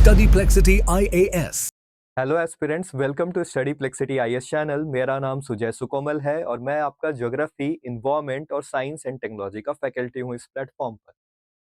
StudyPlexity IAS। Hello aspirants, welcome to StudyPlexity IAS channel. मेरा नाम सुजय सुकोमल है और मैं आपका ज्योग्राफी, इन्वायरमेंट और साइंस एंड टेक्नोलॉजी का फैकल्टी हूँ इस प्लेटफॉर्म पर।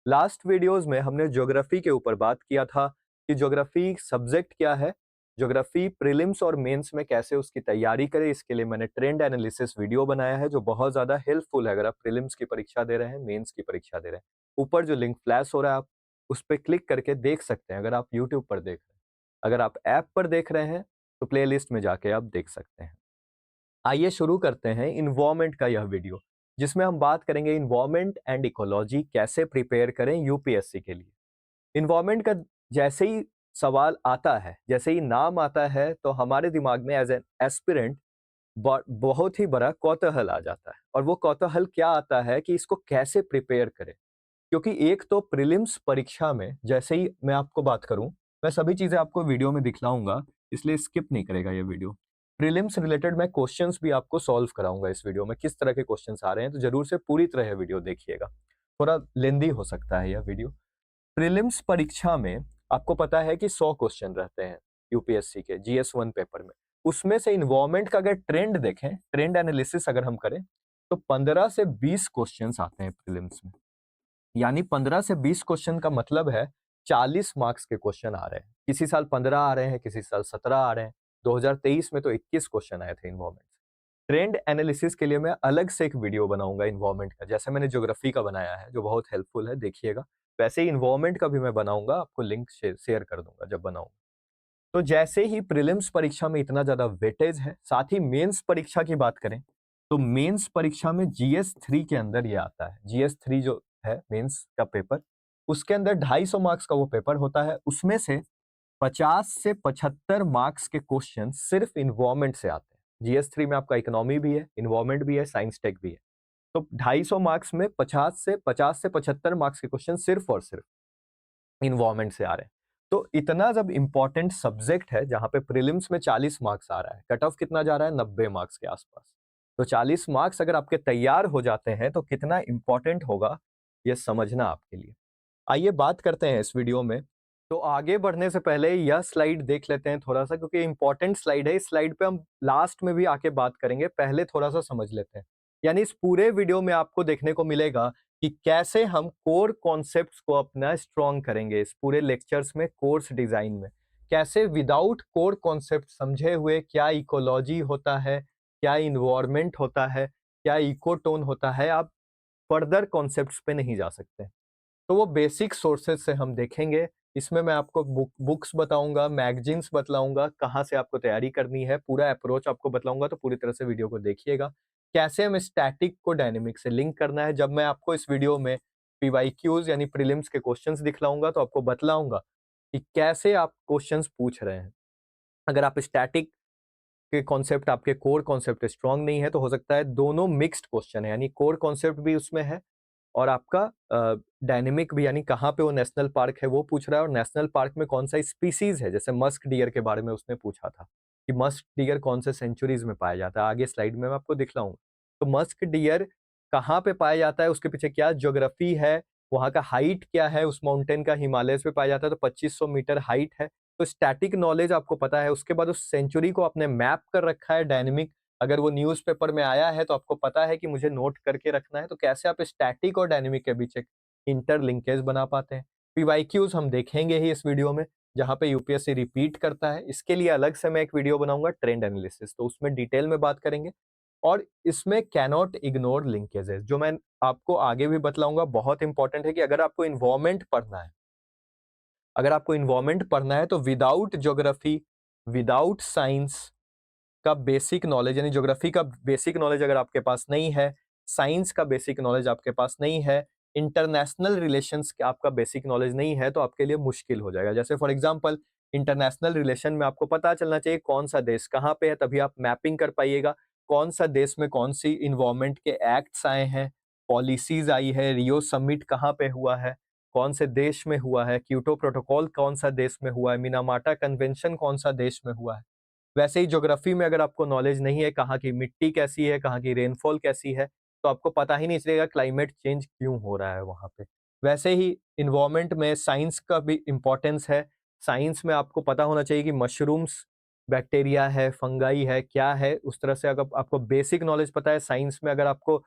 लास्ट वीडियोस में हमने ज्योग्राफी के ऊपर बात किया था कि ज्योग्राफी सब्जेक्ट क्या है, ज्योग्राफी प्रीलिम्स और मेंस में कैसे उसकी तैयारी करें। इसके लिए मैंने ट्रेंड एनालिसिस वीडियो बनाया है जो बहुत ज़्यादा हेल्पफुल है अगर आप प्रीलिम्स की परीक्षा दे रहे हैं, मेंस की परीक्षा दे रहे हैं। ऊपर जो लिंक फ्लैश हो रहा है आप उस पर क्लिक करके देख सकते हैं अगर आप यूट्यूब पर देख रहे हैं। अगर आप ऐप पर देख रहे हैं तो प्लेलिस्ट में जाके आप देख सकते हैं। आइए शुरू करते हैं इन्वायरमेंट का यह वीडियो, जिसमें हम बात करेंगे इन्वायरमेंट एंड इकोलॉजी कैसे प्रिपेयर करें यूपीएससी के लिए। इन्वायरमेंट का जैसे ही सवाल आता है, जैसे ही नाम आता है, तो हमारे दिमाग में एज एन एस्पिरेंट बहुत ही बड़ा कौतूहल आ जाता है। और वो कौतूहल क्या आता है कि इसको कैसे प्रिपेयर करें। क्योंकि एक तो प्रीलिम्स परीक्षा में जैसे ही मैं आपको बात करूं, मैं सभी चीजें आपको वीडियो में दिखलाऊंगा, इसलिए स्किप नहीं करेगा ये वीडियो। प्रीलिम्स रिलेटेड मैं क्वेश्चंस भी आपको सॉल्व कराऊंगा इस वीडियो में, किस तरह के क्वेश्चंस आ रहे हैं, तो जरूर से पूरी तरह यह वीडियो देखिएगा। थोड़ा लेंदी हो सकता है यह वीडियो। प्रीलिम्स परीक्षा में आपको पता है कि 100 क्वेश्चन रहते हैं यूपीएससी के जीएस 1 पेपर में। उसमें से इन्वायरमेंट का अगर ट्रेंड देखें, ट्रेंड एनालिसिस अगर हम करें, तो 15 से 20 क्वेश्चन आते हैं प्रीलिम्स में। यानी 15 से 20 क्वेश्चन का मतलब है 40 मार्क्स के क्वेश्चन आ रहे हैं। किसी साल 15 आ रहे हैं, किसी साल 17 आ रहे हैं। 2023 में तो 21 क्वेश्चन आए थे इन्वायरमेंट। ट्रेंड एनालिसिस के लिए मैं अलग से एक वीडियो बनाऊंगा इन्वायरमेंट का, जैसे मैंने ज्योग्राफी का बनाया है जो बहुत हेल्पफुल है, देखिएगा। वैसे ही इन्वायरमेंट का भी मैं बनाऊंगा, आपको लिंक शेयर कर दूंगा जब बनाऊंगा। तो जैसे ही प्रीलिम्स परीक्षा में इतना ज्यादा वेटेज है, साथ ही मेंस परीक्षा की बात करें तो मेंस परीक्षा में जीएस 3 के अंदर ये आता है। जीएस 3 जो है मेंस का पेपर, उसके अंदर 250 मार्क्स का वो पेपर होता है। उसमें से 50 से 75 मार्क्स के क्वेश्चन सिर्फ इन्वायरमेंट से आते हैं। जीएस 3 में आपका इकोनॉमी भी है, इन्वायरमेंट भी है, साइंस टेक भी है। तो 250 मार्क्स में 50 से 75 मार्क्स के क्वेश्चन सिर्फ और सिर्फ इन्वायरमेंट से आ रहे हैं। तो इतना जब इंपॉर्टेंट सब्जेक्ट है, जहां पे प्रीलिम्स में 40 मार्क्स आ रहा है, कट ऑफ कितना जा रहा है, 90 मार्क्स के आसपास। तो 40 मार्क्स अगर आपके तैयार हो जाते हैं तो कितना इंपॉर्टेंट होगा ये समझना आपके लिए। आइए बात करते हैं इस वीडियो में। तो आगे बढ़ने से पहले यह स्लाइड देख लेते हैं थोड़ा सा, क्योंकि इंपॉर्टेंट स्लाइड है। इस स्लाइड पे हम लास्ट में भी आके बात करेंगे, पहले थोड़ा सा समझ लेते हैं। यानी इस पूरे वीडियो में आपको देखने को मिलेगा कि कैसे हम कोर कॉन्सेप्ट्स को अपना स्ट्रॉन्ग करेंगे। इस पूरे लेक्चर्स में कोर्स डिजाइन में कैसे विदाउट कोर कॉन्सेप्ट समझे हुए क्या इकोलॉजी होता है, क्या इन्वायरमेंट होता है, क्या इकोटोन होता है, आप फर्दर कॉन्सेप्ट्स पे नहीं जा सकते। तो वो बेसिक सोर्सेज से हम देखेंगे। इसमें मैं आपको बुक्स बताऊंगा, मैगजीन्स बतलाऊंगा, कहाँ से आपको तैयारी करनी है, पूरा अप्रोच आपको बतलाऊंगा। तो पूरी तरह से वीडियो को देखिएगा। कैसे हमें स्टैटिक को डायनेमिक से लिंक करना है। जब मैं आपको इस वीडियो में पीवाईक्यूज यानी प्रीलिम्स के क्वेश्चंस दिखलाऊंगा तो आपको बतलाऊंगा कि कैसे आप क्वेश्चंस पूछ रहे हैं। अगर आप स्टैटिक के कॉन्सेप्ट, आपके कोर कॉन्सेप्ट स्ट्रांग नहीं है, तो हो सकता है दोनों मिक्स्ड क्वेश्चन है, यानी कोर कॉन्सेप्ट भी उसमें है और आपका डायनेमिक भी, यानी कहाँ पे वो नेशनल पार्क है वो पूछ रहा है, और नेशनल पार्क में कौन सा स्पीसीज है। जैसे मस्क डियर के बारे में उसने पूछा था कि मस्क डियर कौन से सेंचुरीज में पाया जाता है। आगे स्लाइड में मैं आपको दिखलाऊंगा। तो मस्क डियर कहाँ पे पाया जाता है, उसके पीछे क्या ज्योग्राफी है, वहाँ का हाइट क्या है, उस माउंटेन का हिमालय पे पाया जाता है तो 2500 मीटर हाइट है। तो स्टैटिक नॉलेज आपको पता है। उसके बाद उस सेंचुरी को आपने मैप कर रखा है डायनेमिक। अगर वो न्यूज़पेपर में आया है तो आपको पता है कि मुझे नोट करके रखना है। तो कैसे आप स्टैटिक और डायनेमिक के बीच एक इंटरलिंकेज बना पाते हैं। पीवाईक्यूज हम देखेंगे ही इस वीडियो में, जहां पे यूपीएससी रिपीट करता है। इसके लिए अलग से मैं एक वीडियो बनाऊंगा ट्रेंड एनालिसिस, तो उसमें डिटेल में बात करेंगे। और इसमें कैनॉट इग्नोर लिंकेजेस, जो मैं आपको आगे भी बतलाऊंगा, बहुत इंपॉर्टेंट है कि अगर आपको इन्वायरमेंट पढ़ना है, अगर आपको इन्वायरमेंट पढ़ना है तो विदाउट ज्योग्राफी, विदाउट साइंस का बेसिक नॉलेज, यानी ज्योग्राफी का बेसिक नॉलेज अगर आपके पास नहीं है, साइंस का बेसिक नॉलेज आपके पास नहीं है, इंटरनेशनल रिलेशंस का आपका बेसिक नॉलेज नहीं है, तो आपके लिए मुश्किल हो जाएगा। जैसे फॉर एग्जांपल इंटरनेशनल रिलेशन में आपको पता चलना चाहिए कौन सा देश कहाँ पे है, तभी आप मैपिंग कर पाइएगा। कौन सा देश में कौन सी इन्वायरमेंट के एक्ट्स आए हैं, पॉलिसीज आई है, रियो समिट कहाँ पे हुआ है, कौन से देश में हुआ है, क्योटो प्रोटोकॉल कौन सा देश में हुआ है, मिनामाटा कन्वेंशन कौन सा देश में हुआ है। वैसे ही ज्योग्राफी में अगर आपको नॉलेज नहीं है, कहाँ की मिट्टी कैसी है, कहाँ की रेनफॉल कैसी है, तो आपको पता ही नहीं चलेगा क्लाइमेट चेंज क्यों हो रहा है वहाँ पे। वैसे ही इन्वायरमेंट में साइंस का भी इम्पोर्टेंस है। साइंस में आपको पता होना चाहिए कि मशरूम्स बैक्टीरिया है, फंगाई है, क्या है, उस तरह से अगर आपको बेसिक नॉलेज पता है साइंस में, अगर आपको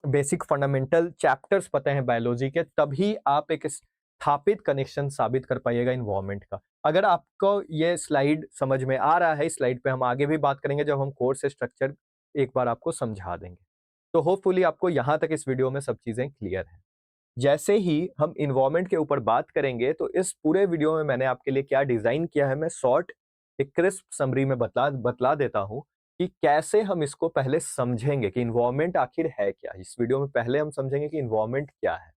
बेसिक फंडामेंटल चैप्टर्स पता हैं बायोलॉजी के, तभी आप एक स्थापित कनेक्शन साबित कर पाइएगा इन्वायरमेंट का। अगर आपको ये स्लाइड समझ में आ रहा है, इस स्लाइड पे हम आगे भी बात करेंगे जब हम कोर्स स्ट्रक्चर एक बार आपको समझा देंगे। तो होपफुली आपको यहाँ तक इस वीडियो में सब चीजें क्लियर हैं। जैसे ही हम इन्वायरमेंट के ऊपर बात करेंगे तो इस पूरे वीडियो में मैंने आपके लिए क्या डिजाइन किया है, मैं शॉर्ट एक क्रिस्प समरी में बतला बतला देता हूं कि कैसे हम इसको पहले समझेंगे कि इन्वायरमेंट आखिर है क्या। इस वीडियो में पहले हम समझेंगे कि इन्वायरमेंट क्या है।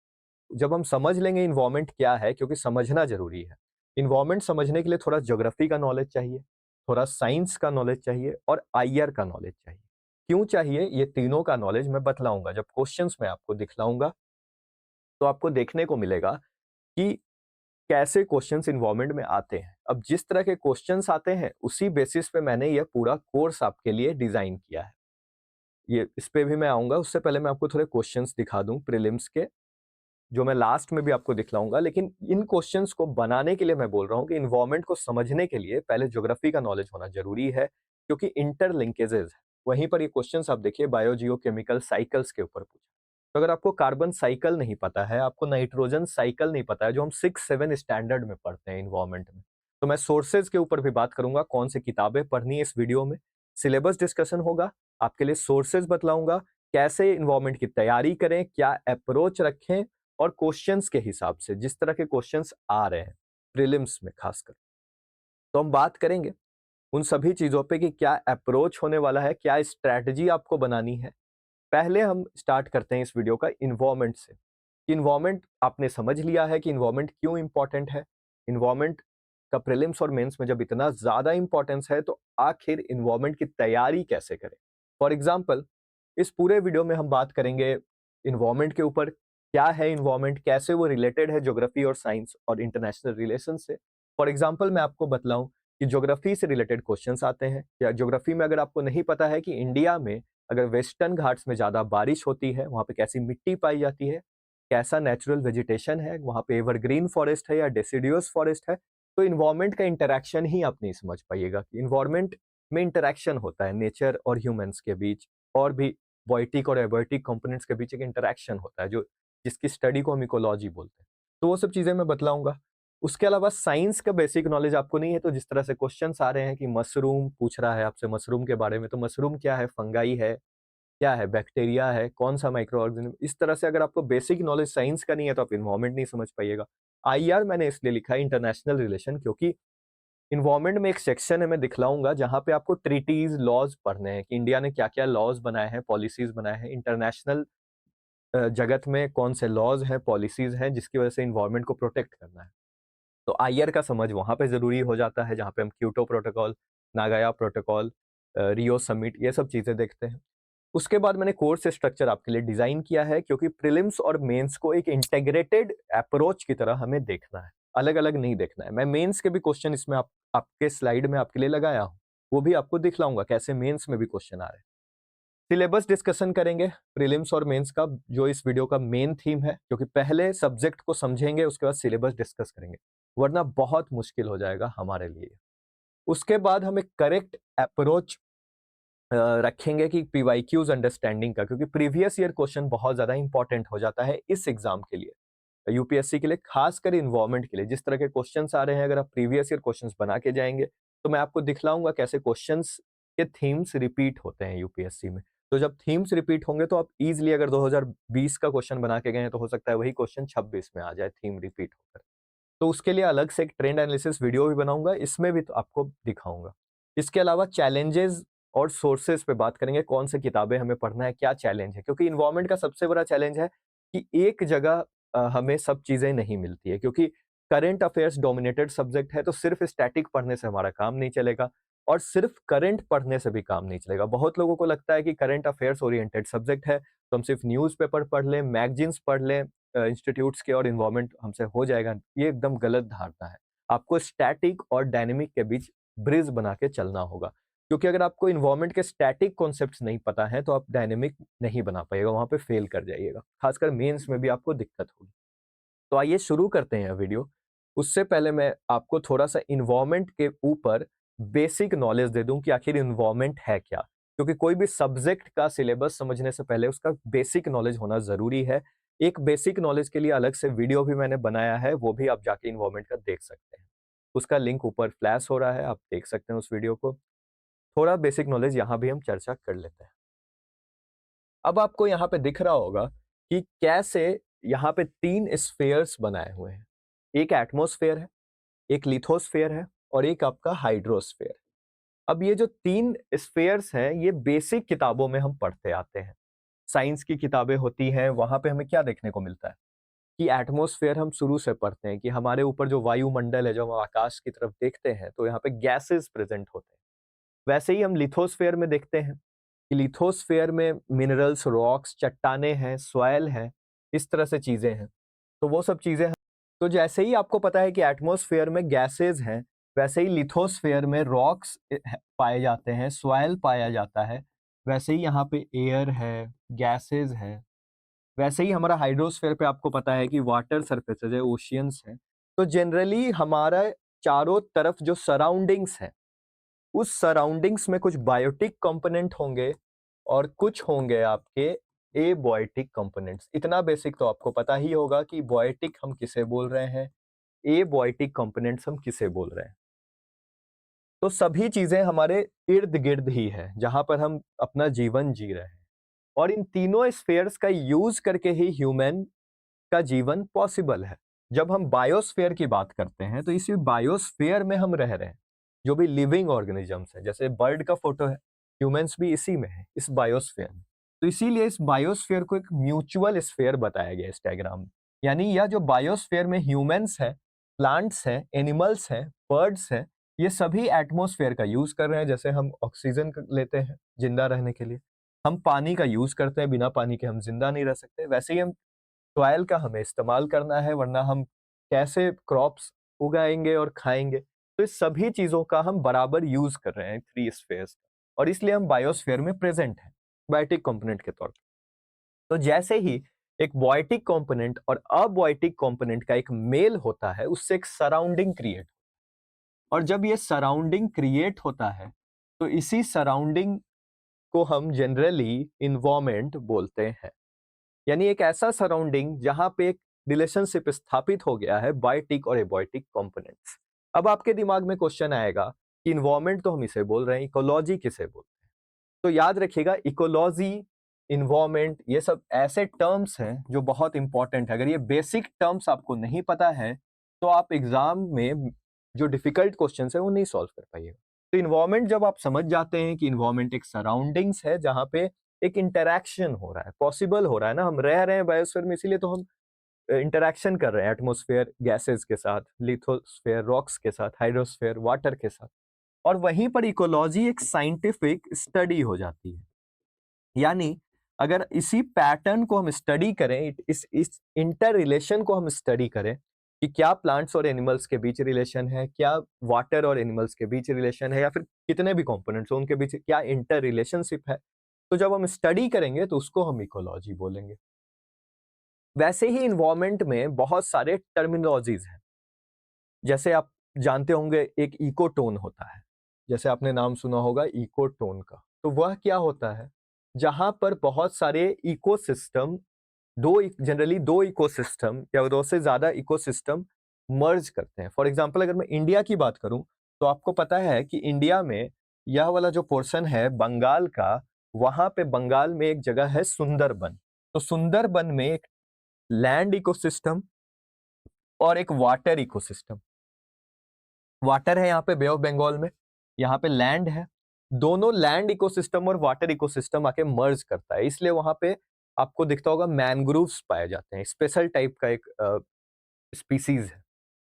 जब हम समझ लेंगे इन्वायरमेंट क्या है, क्योंकि समझना जरूरी है, इन्वायरमेंट समझने के लिए थोड़ा ज्योग्राफी का नॉलेज चाहिए, थोड़ा साइंस का नॉलेज चाहिए और आईआर का नॉलेज चाहिए। क्यों चाहिए, ये तीनों का नॉलेज मैं बतलाऊंगा। जब क्वेश्चंस मैं आपको दिखलाऊंगा तो आपको देखने को मिलेगा कि कैसे क्वेश्चंस इन्वायरमेंट में आते हैं। अब जिस तरह के क्वेश्चंस आते हैं उसी बेसिस पे मैंने यह पूरा कोर्स आपके लिए डिजाइन किया है। ये इस पे भी मैं आऊंगा, उससे पहले मैं आपको थोड़े क्वेश्चंस दिखा दूं प्रीलिम्स के, जो मैं लास्ट में भी आपको दिखलाऊंगा। लेकिन इन क्वेश्चंस को बनाने के लिए मैं बोल रहा हूं कि इन्वायरमेंट को समझने के लिए पहले ज्योग्राफी का नॉलेज होना जरूरी है, क्योंकि इंटरलिंकेजेस है। वहीं पर ये क्वेश्चंस आप देखिए बायोजियोकेमिकल साइकिल्स के ऊपर पूछा। तो अगर आपको कार्बन साइकिल नहीं पता है, आपको नाइट्रोजन साइकिल नहीं पता है, जो हम 6-7 स्टैंडर्ड में पढ़ते हैं इन्वायरमेंट में, तो मैं सोर्सेज के ऊपर भी बात करूंगा, कौन सी किताबें पढ़नी है इस वीडियो में। सिलेबस डिस्कशन होगा, आपके लिए सोर्सेज बतलाऊंगा, कैसे इन्वायरमेंट की तैयारी करें, क्या अप्रोच रखें, और क्वेश्चंस के हिसाब से जिस तरह के क्वेश्चंस आ रहे हैं प्रीलिम्स में खासकर, तो हम बात करेंगे उन सभी चीजों पे कि क्या अप्रोच होने वाला है, क्या स्ट्रैटेजी आपको बनानी है। पहले हम स्टार्ट करते हैं इस वीडियो का इन्वायरमेंट से। इन्वायरमेंट आपने समझ लिया है कि इन्वायरमेंट क्यों इंपॉर्टेंट है। इन्वायरमेंट का प्रीलिम्स और मेंस में जब इतना ज्यादा इंपॉर्टेंस है तो आखिर इन्वायरमेंट की तैयारी कैसे करें। फॉर एग्जाम्पल, इस पूरे वीडियो में हम बात करेंगे इन्वायरमेंट के ऊपर, क्या है इन्वायरमेंट, कैसे वो रिलेटेड है ज्योग्राफी और साइंस और इंटरनेशनल रिलेशन से। फॉर एग्जाम्पल मैं आपको बतलाऊं कि ज्योग्राफी से रिलेटेड क्वेश्चंस आते हैं, या ज्योग्राफी में अगर आपको नहीं पता है कि इंडिया में अगर वेस्टर्न घाट्स में ज्यादा बारिश होती है, वहां पे कैसी मिट्टी पाई जाती है, कैसा नेचुरल वेजिटेशन है, वहां पे एवरग्रीन फॉरेस्ट है या डेसिडियस फॉरेस्ट है, तो इन्वायरमेंट का इंटरेक्शन ही आप नहीं समझ पाइएगा कि इन्वायरमेंट में इंटरेक्शन होता है नेचर और ह्यूमंस के बीच, और भी बॉयटिक और एबॉयटिक कंपोनेंट्स के बीच एक इंटरेक्शन होता है, जो जिसकी स्टडी को हम इकोलॉजी बोलते हैं। तो वो सब चीजें मैं बतलाऊंगा। उसके अलावा साइंस का बेसिक नॉलेज आपको नहीं है, तो जिस तरह से क्वेश्चंस आ रहे हैं कि मशरूम पूछ रहा है आपसे मशरूम के बारे में, तो मशरूम क्या है, फंगाई है, क्या है, बैक्टीरिया है, कौन सा माइक्रो ऑर्गेनिज्म, इस तरह से अगर आपको बेसिक नॉलेज साइंस का नहीं है तो आप इन्वायरमेंट नहीं समझ पाइएगा। आईआर मैंने इसलिए लिखा है इंटरनेशनल रिलेशन, क्योंकि इन्वायरमेंट में एक सेक्शन है, मैं दिखलाऊंगा, जहां पे आपको ट्रीटीज लॉज पढ़ने हैं कि इंडिया ने क्या क्या लॉज बनाए हैं, पॉलिसीज बनाए हैं, इंटरनेशनल जगत में कौन से लॉज हैं, पॉलिसीज हैं जिसकी वजह से इन्वायरमेंट को प्रोटेक्ट करना है। तो आईआर का समझ वहां पे जरूरी हो जाता है, जहां पे हम Kyoto protocol, नागाया protocol, Rio summit, ये सब चीजें देखते हैं। उसके बाद मैंने कोर्स स्ट्रक्चर आपके लिए डिजाइन किया है, क्योंकि प्रीलिम्स और मेंस को एक इंटेग्रेटेड अप्रोच की तरह हमें देखना है, अलग अलग नहीं देखना है। मैं मेंस के भी क्वेश्चन इसमें आपके स्लाइड में आपके लिए लगाया हूं, वो भी आपको दिखलाऊंगा कैसे मेंस में भी क्वेश्चन आ रहे हैं। सिलेबस डिस्कशन करेंगे प्रीलिम्स और मेंस का, जो इस वीडियो का मेन थीम है, क्योंकि पहले सब्जेक्ट को समझेंगे उसके बाद सिलेबस डिस्कस करेंगे, वरना बहुत मुश्किल हो जाएगा हमारे लिए। उसके बाद हम एक करेक्ट अप्रोच रखेंगे कि पीवाईक्यूज अंडरस्टैंडिंग का, क्योंकि प्रीवियस ईयर क्वेश्चन बहुत ज्यादा इंपॉर्टेंट हो जाता है इस एग्जाम के लिए, यूपीएससी के लिए, खासकर इन्वायरमेंट के लिए। जिस तरह के क्वेश्चंस आ रहे हैं, अगर आप प्रीवियस ईयर क्वेश्चंस बना के जाएंगे तो मैं आपको दिखलाऊंगा कैसे क्वेश्चंस के थीम्स रिपीट होते हैं यूपीएससी में। तो जब थीम्स रिपीट होंगे तो आप इजीली, अगर 2020 का क्वेश्चन बना के गए हैं तो हो सकता है वही क्वेश्चन 26 में आ जाए थीम रिपीट होकर। तो उसके लिए अलग से एक ट्रेंड एनालिसिस वीडियो भी बनाऊंगा, इसमें भी तो आपको दिखाऊंगा। इसके अलावा चैलेंजेस और सोर्सेज पे बात करेंगे, कौन सी किताबें हमें पढ़ना है, क्या चैलेंज है, क्योंकि इन्वायरमेंट का सबसे बड़ा चैलेंज है कि एक जगह हमें सब चीजें नहीं मिलती है, क्योंकि करंट अफेयर्स डोमिनेटेड सब्जेक्ट है, तो सिर्फ स्टैटिक पढ़ने से हमारा काम नहीं चलेगा, और सिर्फ करंट पढ़ने से भी काम नहीं चलेगा। बहुत लोगों को लगता है कि करंट अफेयर्स ओरिएंटेड सब्जेक्ट है तो हम सिर्फ न्यूज़पेपर पढ़ लें, मैगजीन्स पढ़ लें इंस्टीट्यूट्स के, और इन्वायरमेंट हमसे हो जाएगा। ये एकदम गलत धारणा है। आपको स्टैटिक और डायनेमिक के बीच ब्रिज बना के चलना होगा, क्योंकि अगर आपको इन्वायरमेंट के स्टैटिक कॉन्सेप्ट्स नहीं पता है तो आप डायनेमिक नहीं बना पाइएगा, वहां पे फेल कर जाइएगा, खासकर मेंस में भी आपको दिक्कत होगी। तो आइए शुरू करते हैं वीडियो। उससे पहले मैं आपको थोड़ा-सा एनवायरनमेंट के ऊपर बेसिक नॉलेज दे दूँ कि आखिर एनवायरनमेंट है क्या? क्योंकि कोई भी सब्जेक्ट का सिलेबस समझने से पहले उसका बेसिक नॉलेज होना ज़रूरी है। एक बेसिक नॉलेज के लिए अलग से वीडियो भी मैंने बनाया है, वो भी आप जाके एनवायरनमेंट का देख सकते हैं। उसका लिंक ऊपर फ्लैश हो रहा है, आप देख सकते हैं उस वीडियो को। थोड़ा बेसिक नॉलेज यहाँ भी हम चर्चा कर लेते हैं। अब आपको यहाँ पे दिख रहा होगा कि कैसे यहाँ पे 3 स्फीयर्स बनाए हुए हैं। एक एटमॉस्फेयर है, एक लिथोस्फेयर है और एक आपका हाइड्रोस्फेयर। अब ये जो 3 स्फीयर्स हैं, ये बेसिक किताबों में हम पढ़ते आते हैं। साइंस की किताबें होती हैं, वहाँ पे हमें क्या देखने को मिलता है कि एटमॉस्फेयर हम शुरू से पढ़ते हैं कि हमारे ऊपर जो वायुमंडल है, जब हम आकाश की तरफ देखते हैं, तो यहाँ पे गैसेस प्रेज़ेंट होते हैं। वैसे ही हम लिथोस्फेयर में देखते हैं कि लिथोस्फेयर में मिनरल्स, रॉक्स, चट्टानें हैं, सॉइल है, इस तरह से चीज़ें हैं। तो वो सब चीज़ें हैं। तो जैसे ही आपको पता है कि एटमॉस्फेयर में गैसेज़ हैं, वैसे ही लिथोस्फेयर में रॉक्स पाए जाते हैं, सॉइल पाया जाता है। वैसे ही यहाँ पे एयर है, गैसेज़ है। वैसे ही हमारा हाइड्रोस्फेयर पे आपको पता है कि वाटर सरफेसेज़ है, ओशियंस हैं। तो जनरली हमारा चारों तरफ जो सराउंडिंग्स हैं, उस सराउंडिंग्स में कुछ बायोटिक कंपोनेंट होंगे और कुछ होंगे आपके एबॉयटिक कंपोनेंट्स। इतना बेसिक तो आपको पता ही होगा कि बॉयटिक हम किसे बोल रहे हैं, एबॉयटिक कंपोनेंट्स हम किसे बोल रहे हैं। तो सभी चीजें हमारे इर्द गिर्द ही है, जहां पर हम अपना जीवन जी रहे हैं, और इन तीनों स्फेयर्स का यूज करके ही ह्यूमन का जीवन पॉसिबल है। जब हम बायोस्फीयर की बात करते हैं तो इसी बायोस्फीयर में हम रह रहे हैं। जो भी लिविंग ऑर्गेनिजम्स हैं, जैसे बर्ड का फोटो है, ह्यूमंस भी इसी में है, इस बायोस्फीयर में। तो इसीलिए इस बायोस्फीयर को एक म्यूचुअल स्फीयर बताया गया है इस डायग्राम में। यानी यह जो बायोस्फीयर में ह्यूमंस है, प्लांट्स हैं, एनिमल्स हैं, बर्ड्स हैं, ये सभी एटमॉस्फेयर का यूज कर रहे हैं। जैसे हम ऑक्सीजन लेते हैं जिंदा रहने के लिए, हम पानी का यूज करते हैं, बिना पानी के हम जिंदा नहीं रह सकते। वैसे ही हम सॉइल का हमें इस्तेमाल करना है, वरना हम कैसे क्रॉप्स उगाएंगे और खाएंगे। तो इस सभी चीजों का हम बराबर यूज कर रहे हैं थ्री स्फेयर्स का, और इसलिए हम बायोस्फीयर में प्रेजेंट हैं बायोटिक कंपोनेंट के तौर पे। तो जैसे ही एक बॉयटिक कंपोनेंट और अबॉयटिक कंपोनेंट का एक मेल होता है, उससे एक सराउंडिंग क्रिएट, और जब ये सराउंडिंग क्रिएट होता है तो इसी सराउंडिंग को हम जनरली इन्वायरमेंट बोलते हैं। यानी एक ऐसा सराउंडिंग जहां पे एक रिलेशनशिप स्थापित हो गया है बायोटिक और एबॉयटिक कंपोनेंट्स। अब आपके दिमाग में क्वेश्चन आएगा कि इन्वायरमेंट तो हम इसे बोल रहे हैं, इकोलॉजी किसे बोलते हैं? तो याद रखिएगा, इकोलॉजी, इन्वायरमेंट, ये सब ऐसे टर्म्स हैं जो बहुत इंपॉर्टेंट है। अगर ये बेसिक टर्म्स आपको नहीं पता है तो आप एग्जाम में जो डिफिकल्ट क्वेश्चन है वो नहीं सॉल्व कर पाइएगा। तो इन्वायरमेंट जब आप समझ जाते हैं कि इन्वायरमेंट एक सराउंडिंग्स है जहां पे एक इंटरैक्शन हो रहा है, पॉसिबल हो रहा है ना, हम रह रहे हैं बायोस्फीयर में, इसीलिए तो हम इंटरैक्शन कर रहे हैं एटमॉस्फेयर गैसेस के साथ, लिथोस्फेयर रॉक्स के साथ, हाइड्रोस्फेयर वाटर के साथ। और वहीं पर इकोलॉजी एक साइंटिफिक स्टडी हो जाती है। यानी अगर इसी पैटर्न को हम स्टडी करें, इस इंटर रिलेशन को हम स्टडी करें कि क्या प्लांट्स और एनिमल्स के बीच रिलेशन है, क्या वाटर और एनिमल्स के बीच रिलेशन है, या फिर कितने भी कंपोनेंट्स हो उनके बीच क्या इंटर रिलेशनशिप है, तो जब हम स्टडी करेंगे तो उसको हम इकोलॉजी बोलेंगे। वैसे ही इन्वायरमेंट में बहुत सारे टर्मिनोलॉजीज हैं। जैसे आप जानते होंगे एक इकोटोन होता है, जैसे आपने नाम सुना होगा इकोटोन का। तो वह क्या होता है, जहां पर बहुत सारे इकोसिस्टम, जनरली दो इकोसिस्टम या दो से ज्यादा इकोसिस्टम मर्ज करते हैं। फॉर एग्जांपल अगर मैं इंडिया की बात करूं तो आपको पता है कि इंडिया में यह वाला जो पोर्शन है बंगाल का, वहां पे बंगाल में एक जगह है सुंदरबन। तो सुंदरबन में एक लैंड इकोसिस्टम और एक वाटर इकोसिस्टम, वाटर है यहाँ पे बे ऑफ बंगाल में, यहाँ पे लैंड है। दोनों लैंड इकोसिस्टम और वाटर इकोसिस्टम आके मर्ज करता है, इसलिए वहां पे आपको दिखता होगा मैनग्रोव्स पाए जाते हैं, स्पेशल टाइप का एक स्पीसीज है।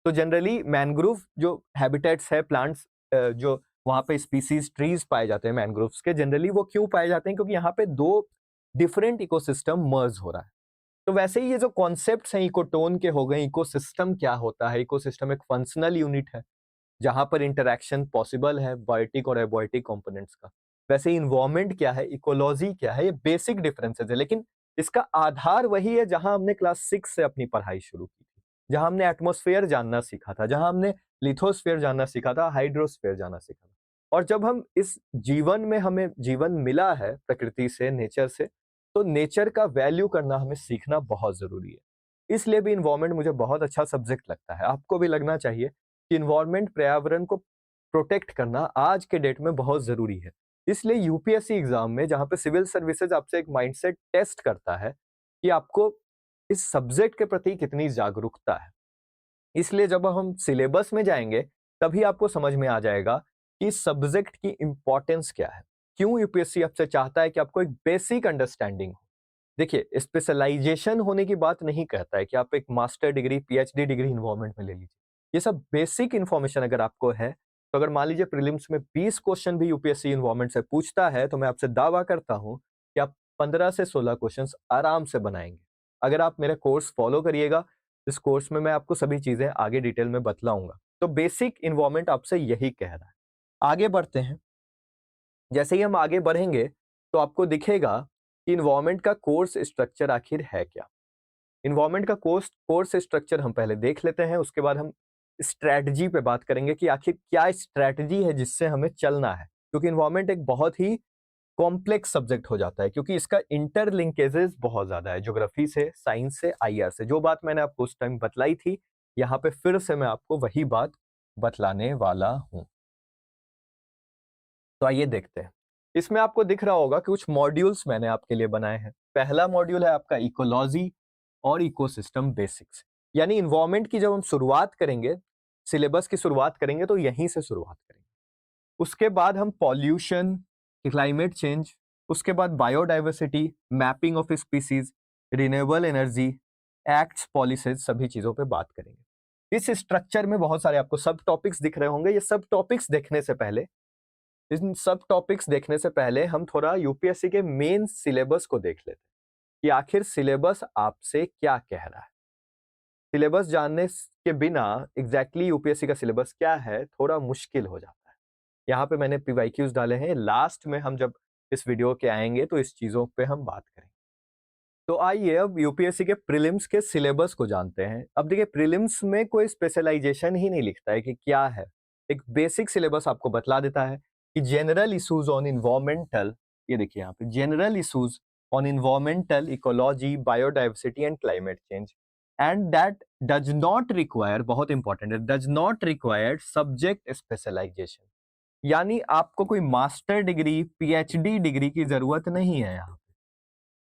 तो जनरली मैनग्रोव जो हैबिटेट्स है, प्लांट्स जो वहां पे स्पीसीज ट्रीज पाए जाते हैं मैनग्रोव्स के, जनरली वो क्यों पाए जाते हैं, क्योंकि यहाँ पे दो डिफरेंट इकोसिस्टम मर्ज हो रहा है। तो वैसे ही ये जो कॉन्सेप्ट्स हैं इकोटोन के हो गए, इकोसिस्टम क्या होता है, इकोसिस्टम एक फंक्शनल यूनिट है जहां पर इंटरैक्शन पॉसिबल है बायोटिक और एबॉयटिक कंपोनेंट्स का। वैसे इन्वायरमेंट क्या है, इकोलॉजी क्या है, ये बेसिक डिफरेंसेस है, लेकिन इसका आधार वही है जहां हमने क्लास 6 से अपनी पढ़ाई शुरू की थी। जहां हमने एटमॉस्फेयर जानना सीखा था, जहां हमने लिथोस्फेयर जानना सीखा था, हाइड्रोस्फेयर जानना सीखा था। और जब हम इस जीवन में हमें जीवन मिला है प्रकृति से, नेचर से, तो नेचर का वैल्यू करना हमें सीखना बहुत जरूरी है। इसलिए भी इन्वायरमेंट मुझे बहुत अच्छा सब्जेक्ट लगता है, आपको भी लगना चाहिए कि इन्वायरमेंट, पर्यावरण को प्रोटेक्ट करना आज के डेट में बहुत जरूरी है। इसलिए यूपीएससी एग्जाम में, जहां पे सिविल सर्विसेज आपसे एक माइंडसेट टेस्ट करता है कि आपको इस सब्जेक्ट के प्रति कितनी जागरूकता है, इसलिए जब हम सिलेबस में जाएंगे तभी आपको समझ में आ जाएगा कि इस सब्जेक्ट की इंपॉर्टेंस क्या है, क्यों यूपीएससी आपसे चाहता है कि आपको एक बेसिक अंडरस्टैंडिंग हो। देखिए, स्पेशलाइजेशन होने की बात नहीं कहता है कि आप एक master degree, PhD degree environment में ले लीजिए। ये सब बेसिक इंफॉर्मेशन अगर आपको है, तो अगर मान लीजिए प्रीलिम्स में 20 क्वेश्चन भी यूपीएससी इन्वायरमेंट से पूछता है, तो मैं आपसे दावा करता हूं कि आप 15 से 16 क्वेश्चंस आराम से बनाएंगे। अगर आप मेरा कोर्स फॉलो करिएगा, इस कोर्स में मैं आपको सभी चीजें आगे डिटेल में बतलाऊंगा। तो बेसिक इन्वायरमेंट आपसे यही कह रहा है। आगे बढ़ते हैं। जैसे ही हम आगे बढ़ेंगे तो आपको दिखेगा कि इन्वायरमेंट का कोर्स स्ट्रक्चर आखिर है क्या। इन्वायरमेंट का कोर्स कोर्स स्ट्रक्चर हम पहले देख लेते हैं, उसके बाद हम स्ट्रैटेजी पे बात करेंगे कि आखिर क्या स्ट्रैटेजी है जिससे हमें चलना है, क्योंकि इन्वायरमेंट एक बहुत ही कॉम्प्लेक्स सब्जेक्ट हो जाता है, क्योंकि इसका इंटरलिंकेजेस बहुत ज्यादा है, ज्योग्राफी से, साइंस से, आईआर से। जो बात मैंने आपको उस टाइम बतलाई थी, यहाँ पे फिर से मैं आपको वही बात बतलाने वाला हूं। तो आइए देखते हैं। इसमें आपको दिख रहा होगा कि कुछ मॉड्यूल्स मैंने आपके लिए बनाए हैं। पहला मॉड्यूल है आपका इकोलॉजी और इकोसिस्टम बेसिक्स, यानी इन्वायरमेंट की जब हम शुरुआत करेंगे, सिलेबस की शुरुआत करेंगे, तो यहीं से शुरुआत करेंगे। उसके बाद हम पॉल्यूशन, क्लाइमेट चेंज, उसके बाद biodiversity, mapping of species, renewable energy, acts, policies, सभी चीजों पे बात करेंगे। इस स्ट्रक्चर में बहुत सारे आपको सब टॉपिक्स दिख रहे होंगे। ये सब टॉपिक्स देखने से पहले, इन सब टॉपिक्स देखने से पहले हम थोड़ा यूपीएससी के मेन सिलेबस को देख लेते हैं कि आखिर सिलेबस आपसे क्या कह रहा है। सिलेबस जानने के बिना एग्जैक्टली यूपीएससी का सिलेबस क्या है थोड़ा मुश्किल हो जाता है। यहाँ पे मैंने पीवाईक्यूज डाले हैं, लास्ट में हम जब इस वीडियो के आएंगे तो इस चीजों पे हम बात करेंगे। तो आइए अब यूपीएससी के प्रीलिम्स के सिलेबस को जानते हैं। अब देखिए, प्रीलिम्स में कोई स्पेशलाइजेशन ही नहीं लिखता है कि क्या है, एक बेसिक सिलेबस आपको बतला देता है कि जनरल इश्यूज ऑन इन्वायरमेंटल, ये देखिए यहाँ पे, general issues on environmental, ecology, biodiversity and climate change, and that does not require, बहुत इंपॉर्टेंट है, does not require subject specialisation. यानी आपको कोई मास्टर डिग्री, पीएचडी डिग्री की जरूरत नहीं है यहाँ।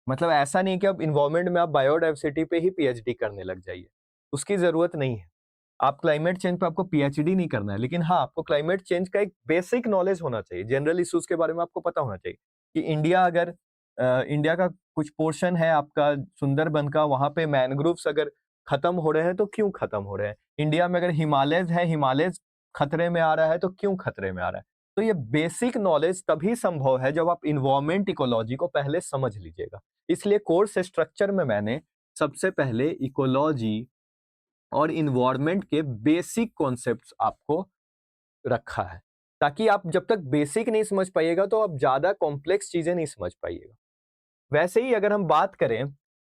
मतलब ऐसा नहीं कि अब इन्वायरमेंट में आप बायोडाइवर्सिटी पे ही पीएचडी करने लग जाइए, उसकी जरूरत नहीं है। आप क्लाइमेट चेंज पे आपको पीएचडी नहीं करना है, लेकिन हाँ, आपको क्लाइमेट चेंज का एक बेसिक नॉलेज होना चाहिए, जनरल इश्यूज के बारे में आपको पता होना चाहिए कि इंडिया अगर इंडिया का कुछ पोर्शन है आपका सुंदरबन का, वहां पे मैनग्रोव्स अगर खत्म हो रहे हैं तो क्यों खत्म हो रहे हैं। इंडिया में अगर हिमालयज है, हिमालयज खतरे में आ रहा है तो क्यों खतरे में आ रहा है। तो ये बेसिक नॉलेज तभी संभव है जब आप इन्वायरमेंट इकोलॉजी को पहले समझ लीजिएगा। इसलिए कोर्स स्ट्रक्चर में मैंने सबसे पहले इकोलॉजी और इन्वायरमेंट के बेसिक कॉन्सेप्ट्स आपको रखा है, ताकि आप जब तक बेसिक नहीं समझ पाइएगा तो आप ज्यादा कॉम्प्लेक्स चीजें नहीं समझ पाइएगा। वैसे ही अगर हम बात करें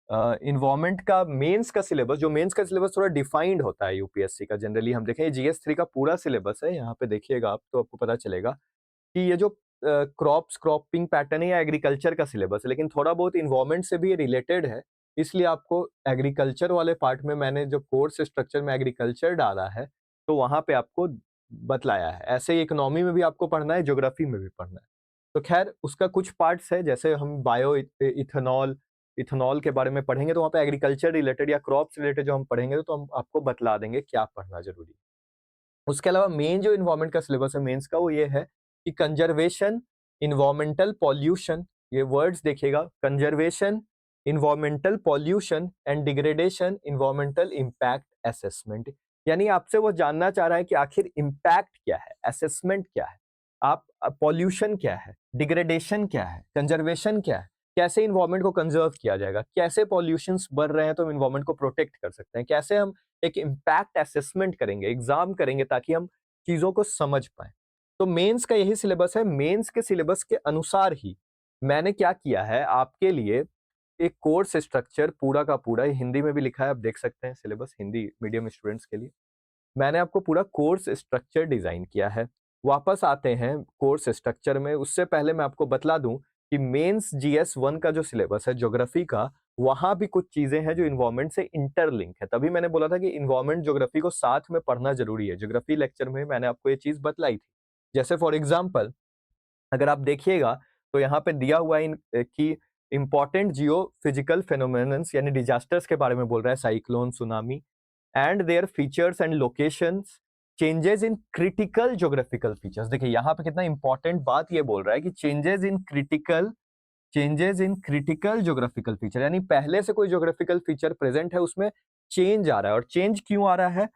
इन्वायरमेंट का मेंस का सिलेबस, जो मेंस का सिलेबस थोड़ा डिफाइंड होता है यूपीएससी का, जनरली हम देखें जीएस 3 का पूरा सिलेबस है, यहाँ पे देखिएगा आप तो आपको पता चलेगा कि ये जो क्रॉपिंग पैटर्न है या एग्रीकल्चर का सिलेबस है, लेकिन थोड़ा बहुत इन्वायरमेंट से भी रिलेटेड है। इसलिए आपको एग्रीकल्चर वाले पार्ट में मैंने जो कोर्स स्ट्रक्चर में एग्रीकल्चर डाला है, तो वहां पे आपको बतलाया है। ऐसे ही इकोनॉमी में भी आपको पढ़ना है, ज्योग्राफी में भी पढ़ना है। तो खैर, उसका कुछ पार्ट्स है, जैसे हम बायो इथेनॉल, इथेनॉल के बारे में पढ़ेंगे तो वहाँ पे एग्रीकल्चर रिलेटेड या क्रॉप्स रिलेटेड जो हम पढ़ेंगे तो हम आपको बतला देंगे क्या पढ़ना जरूरी है। उसके अलावा मेन जो इन्वायरमेंट का सिलेबस है मेंस का, वो ये है कि कंजर्वेशन, इन्वायरमेंटल पॉल्यूशन, ये वर्ड्स देखिएगा, conservation, environmental pollution and degradation, environmental impact assessment. यानी आपसे वो जानना चाह रहा है कि आखिर इम्पैक्ट क्या है, असेसमेंट क्या है, आप पॉल्यूशन क्या है, डिग्रेडेशन क्या है, कंजर्वेशन क्या है, कैसे इन्वायरमेंट को कंजर्व किया जाएगा, कैसे पॉल्यूशंस बढ़ रहे हैं तो हम इन्वायरमेंट को प्रोटेक्ट कर सकते हैं, कैसे हम एक इम्पैक्ट असेसमेंट करेंगे, एग्जाम करेंगे, ताकि हम चीजों को समझ पाए। तो मेंस का यही सिलेबस है। मेंस के सिलेबस के अनुसार ही मैंने क्या किया है आपके लिए, एक कोर्स स्ट्रक्चर पूरा का पूरा, ये हिंदी में भी लिखा है, आप देख सकते हैं सिलेबस हिंदी मीडियम स्टूडेंट्स के लिए। मैंने आपको पूरा कोर्स स्ट्रक्चर डिज़ाइन किया है। वापस आते हैं कोर्स स्ट्रक्चर में, उससे पहले मैं आपको बतला दूँ कि मेंस जीएस 1 का जो सिलेबस है ज्योग्राफी का, वहाँ भी कुछ चीज़ें हैं जो एनवायरनमेंट से इंटरलिंक है। तभी मैंने बोला था कि एनवायरनमेंट ज्योग्राफी को साथ में पढ़ना ज़रूरी है। ज्योग्राफी लेक्चर में मैंने आपको ये चीज़ बतलाई थी। जैसे फॉर एग्ज़ाम्पल अगर आप देखिएगा तो यहाँ पे दिया हुआ है कि इम्पोर्टेंट जियो फिजिकल फेनोमेनन्स यानी डिजास्टर्स के बारे में बोल रहा है, cyclone, tsunami and their features and locations, changes in critical geographical features. देखिए यहाँ पे कितना इंपॉर्टेंट बात ये बोल रहा है कि changes in critical geographical feature, यानी पहले से कोई ज्योग्राफिकल फीचर प्रेजेंट है उसमें चेंज आ रहा है। और चेंज क्यों आ रहा है?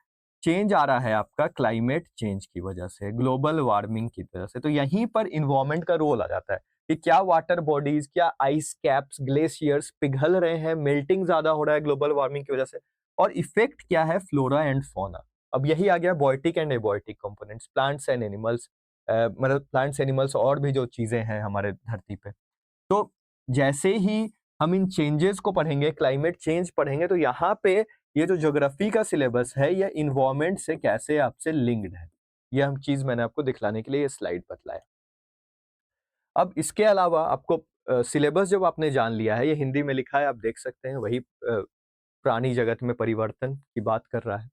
चेंज आ रहा है आपका क्लाइमेट चेंज की वजह से, ग्लोबल वार्मिंग की वजह से। तो यहीं पर इन्वायरमेंट का रोल आ जाता है कि क्या वाटर बॉडीज, क्या आइस कैप्स, ग्लेशियर्स पिघल रहे हैं, मेल्टिंग ज्यादा हो रहा है ग्लोबल वार्मिंग की वजह से, और इफेक्ट क्या है फ्लोरा एंड फौना। अब यही आ गया biotic and abiotic components, plants and animals, मतलब प्लांट्स एनिमल्स और भी जो चीजें हैं हमारे धरती पे। तो जैसे ही हम इन चेंजेस को पढ़ेंगे, क्लाइमेट चेंज पढ़ेंगे, तो यहाँ पे ये जो ज्योग्राफी का सिलेबस है ये इन्वायरमेंट से कैसे आपसे लिंक्ड है, ये हम चीज मैंने आपको दिखलाने के लिए ये स्लाइड बतलाया। अब इसके अलावा आपको सिलेबस जब आपने जान लिया है, ये हिंदी में लिखा है, आप देख सकते हैं, वही प्राणी जगत में परिवर्तन की बात कर रहा है।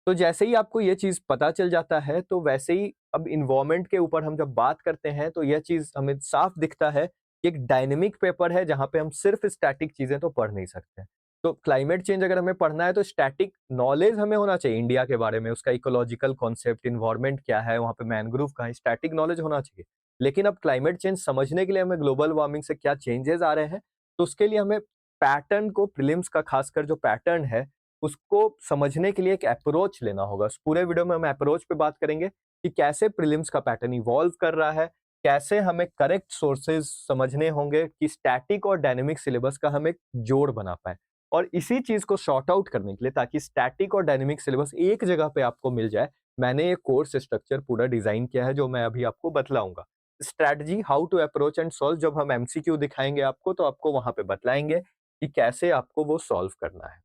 तो जैसे ही आपको ये चीज़ पता चल जाता है, तो वैसे ही अब एनवायरनमेंट के ऊपर हम जब बात करते हैं, तो यह चीज़ हमें साफ दिखता है कि एक डायनामिक पेपर है, जहाँ पे हम सिर्फ़ स्टैटिक चीज़ें तो पढ़ नहीं सकते। तो क्लाइमेट चेंज अगर हमें पढ़ना है, तो स्टैटिक नॉलेज हमें होना चाहिए इंडिया के बारे में, उसका इकोलॉजिकल कॉन्सेप्ट, एनवायरनमेंट क्या है, वहाँ पे मैंग्रोव कहाँ है, स्टैटिक नॉलेज होना चाहिए। लेकिन अब क्लाइमेट चेंज समझने के लिए हमें ग्लोबल वार्मिंग से क्या चेंजेज़ आ रहे हैं, तो उसके लिए हमें पैटर्न को, प्रीलिम्स का खासकर जो पैटर्न है, उसको समझने के लिए एक अप्रोच लेना होगा। इस पूरे वीडियो में हम अप्रोच पे बात करेंगे कि कैसे प्रीलिम्स का पैटर्न इवॉल्व कर रहा है, कैसे हमें करेक्ट सोर्सेज समझने होंगे कि स्टैटिक और डायनामिक सिलेबस का हम एक जोड़ बना पाएँ। और इसी चीज़ को सॉर्ट आउट करने के लिए, ताकि स्टैटिक और डायनामिक सिलेबस एक जगह पे आपको मिल जाए, मैंने एक कोर्स स्ट्रक्चर पूरा डिज़ाइन किया है, जो मैं अभी आपको बतलाऊँगा। Strategy how to approach and solve, जब हम एमसीक्यू दिखाएँगे आपको, तो आपको वहाँ पे बतलाएँगे कि कैसे आपको वो सॉल्व करना है।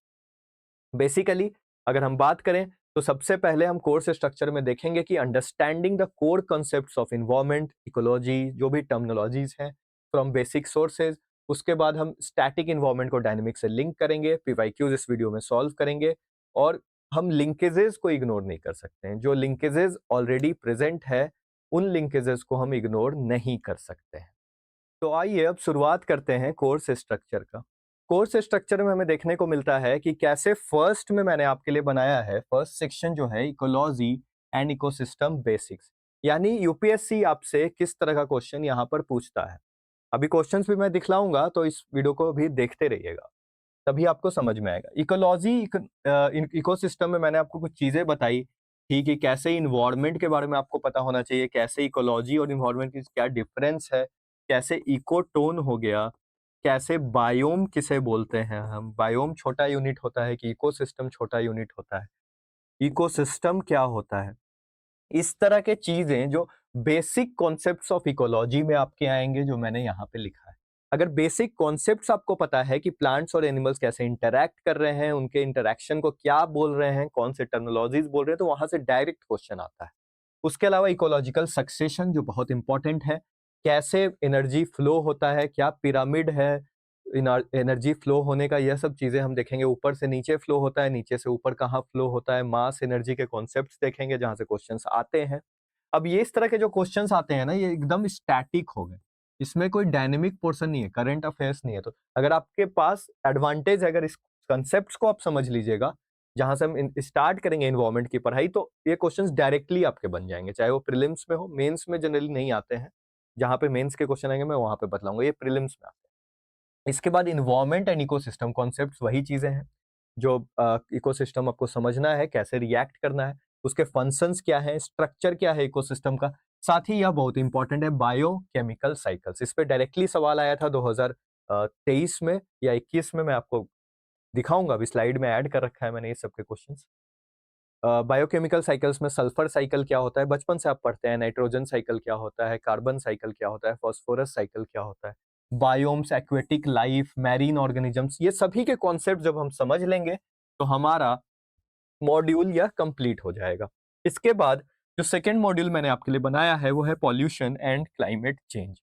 बेसिकली अगर हम बात करें, तो सबसे पहले हम कोर्स स्ट्रक्चर में देखेंगे कि understanding the core concepts of environment, ecology, जो भी टर्मिनोलॉजीज हैं फ्रॉम बेसिक सोर्सेज। उसके बाद हम स्टैटिक एनवायरनमेंट को डायनेमिक से लिंक करेंगे, पीवाईक्यूज इस वीडियो में सॉल्व करेंगे। और हम लिंकेजेस को इग्नोर नहीं कर सकते हैं, जो लिंकेजेस ऑलरेडी प्रेजेंट है उन लिंकेजेस को हम इग्नोर नहीं कर सकते हैं। तो आइए अब शुरुआत करते हैं कोर्स स्ट्रक्चर का। कोर्स स्ट्रक्चर में हमें देखने को मिलता है कि कैसे फर्स्ट में मैंने आपके लिए बनाया है, फर्स्ट सेक्शन जो है इकोलॉजी एंड इकोसिस्टम बेसिक्स, यानी यूपीएससी आपसे किस तरह का क्वेश्चन यहाँ पर पूछता है। अभी क्वेश्चंस भी मैं दिखलाऊंगा, तो इस वीडियो को भी देखते रहिएगा, तभी आपको समझ में आएगा। इकोलॉजी इकोसिस्टम में मैंने आपको कुछ चीजें बताई थी कि कैसे इन्वायरमेंट के बारे में आपको पता होना चाहिए, कैसे इकोलॉजी और इन्वायरमेंट की क्या डिफरेंस है, कैसे इकोटोन हो गया, कैसे बायोम किसे बोलते हैं हम, बायोम छोटा यूनिट होता है कि इकोसिस्टम छोटा यूनिट होता है, इकोसिस्टम क्या होता है। इस तरह के चीजें जो बेसिक कॉन्सेप्ट्स ऑफ इकोलॉजी में आपके आएंगे, जो मैंने यहाँ पे लिखा है। अगर बेसिक कॉन्सेप्ट्स आपको पता है कि प्लांट्स और एनिमल्स कैसे इंटरैक्ट कर रहे हैं, उनके इंटरैक्शन को क्या बोल रहे हैं, कौन से टर्मिनोलॉजीज बोल रहे हैं, तो वहां से डायरेक्ट क्वेश्चन आता है। उसके अलावा इकोलॉजिकल सक्सेशन जो बहुत इंपॉर्टेंट है, कैसे एनर्जी फ्लो होता है, क्या पिरामिड है एनर्जी फ्लो होने का, यह सब चीजें हम देखेंगे। ऊपर से नीचे फ्लो होता है, नीचे से ऊपर कहाँ फ्लो होता है, मास एनर्जी के कॉन्सेप्ट्स देखेंगे जहां से क्वेश्चंस आते हैं। अब ये इस तरह के जो क्वेश्चंस आते हैं ना, ये एकदम स्टैटिक हो गए, इसमें कोई डायनेमिक पोर्शन नहीं है, करंट अफेयर्स नहीं है। तो अगर आपके पास एडवांटेज है, अगर इस कंसेप्ट्स को आप समझ लीजिएगा, जहां से हम स्टार्ट करेंगे इन्वायरमेंट की पढ़ाई, तो ये क्वेश्चंस डायरेक्टली आपके बन जाएंगे, चाहे वो प्रीलिम्स में हो, मेंस में जनरली नहीं आते हैं। जहां पे मेंस के क्वेश्चन आएंगे मैं वहां पे बतलाऊंगा, ये प्रीलिम्स में आते हैं। इसके बाद इन्वायरमेंट एंड इकोसिस्टम कॉन्सेप्ट्स वही चीजें हैं जो इकोसिस्टम आपको समझना है, कैसे रिएक्ट करना है, उसके फंक्शंस क्या है, स्ट्रक्चर क्या है इकोसिस्टम का। साथ ही यह बहुत इंपॉर्टेंट है, बायोकेमिकल साइकिल्स, इस पे डायरेक्टली सवाल आया था 2023 में या 21 में, मैं आपको दिखाऊंगा, अभी स्लाइड में ऐड कर रखा है मैंने ये सबके क्वेश्चंस। बायोकेमिकल साइकिल्स में सल्फर साइकिल क्या होता है, बचपन से आप पढ़ते हैं, नाइट्रोजन साइकिल क्या होता है, कार्बन साइकिल क्या होता है, फास्फोरस साइकिल क्या होता है, biomes, aquatic life, marine organisms, ये सभी के कॉन्सेप्ट जब हम समझ लेंगे तो हमारा मॉड्यूल यह कंप्लीट हो जाएगा। इसके बाद जो सेकेंड मॉड्यूल मैंने आपके लिए बनाया है वो है pollution and climate change.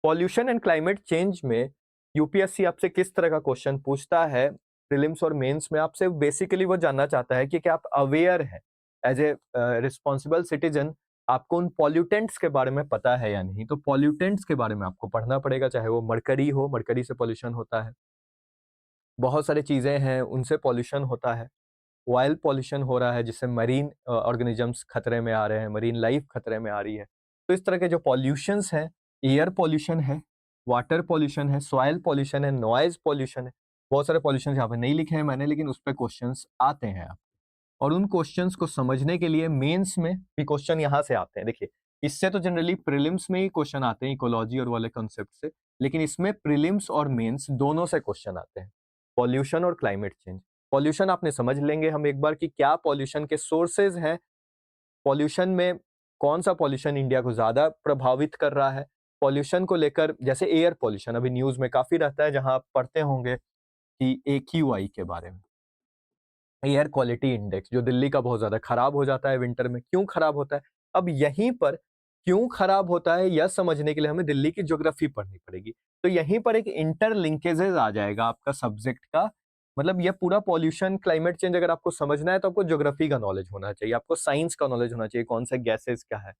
Pollution and climate change में यूपीएससी आपसे किस तरह का क्वेश्चन पूछता है प्रीलिम्स और मेंस में, आपसे बेसिकली वो जानना चाहता है कि क्या आप अवेयर हैं एज ए रिस्पॉन्सिबल सिटीजन, आपको उन पॉल्यूटेंट्स के बारे में पता है या नहीं। तो पॉल्यूटेंट्स के बारे में आपको पढ़ना पड़ेगा, चाहे वो मरकरी हो, मरकरी से पॉल्यूशन होता है, बहुत सारी चीजें हैं उनसे पॉल्यूशन होता है, ऑयल पॉल्यूशन हो रहा है जिससे मरीन ऑर्गेनिजम्स खतरे में आ रहे हैं, मरीन लाइफ खतरे में आ रही है। तो इस तरह के जो पॉल्यूशंस हैं, एयर पॉल्यूशन है, वाटर पॉल्यूशन है, सॉइल पॉल्यूशन है, नॉइज पॉल्यूशन है, बहुत सारे पॉल्यूशन यहाँ पे नहीं लिखे हैं मैंने, लेकिन उस पर क्वेश्चंस आते हैं आप। और उन क्वेश्चंस को समझने के लिए मेंस में भी क्वेश्चन यहाँ से आते हैं। देखिए, इससे तो जनरली प्रीलिम्स में ही क्वेश्चन आते हैं इकोलॉजी और वाले कॉन्सेप्ट से, लेकिन इसमें प्रीलिम्स और मेंस दोनों से क्वेश्चन आते हैं, पॉल्यूशन और क्लाइमेट चेंज। पॉल्यूशन आपने समझ लेंगे हम एक बार कि क्या पॉल्यूशन के सोर्सेज हैं, पॉल्यूशन में कौन सा पॉल्यूशन इंडिया को ज्यादा प्रभावित कर रहा है। पॉल्यूशन को लेकर जैसे एयर पॉल्यूशन अभी न्यूज में काफी रहता है, जहां आप पढ़ते होंगे कि AQI के बारे में, एयर क्वालिटी इंडेक्स, जो दिल्ली का बहुत ज्यादा खराब हो जाता है विंटर में। क्यों खराब होता है? अब यहीं पर क्यों खराब होता है यह समझने के लिए हमें दिल्ली की ज्योग्राफी पढ़नी पड़ेगी। तो यहीं पर एक इंटरलिंकेजेस आ जाएगा आपका सब्जेक्ट का। मतलब यह पूरा पॉल्यूशन क्लाइमेट चेंज अगर आपको समझना है तो आपको ज्योग्राफी का नॉलेज होना चाहिए, आपको साइंस का नॉलेज होना चाहिए, कौन से गैसेस क्या है।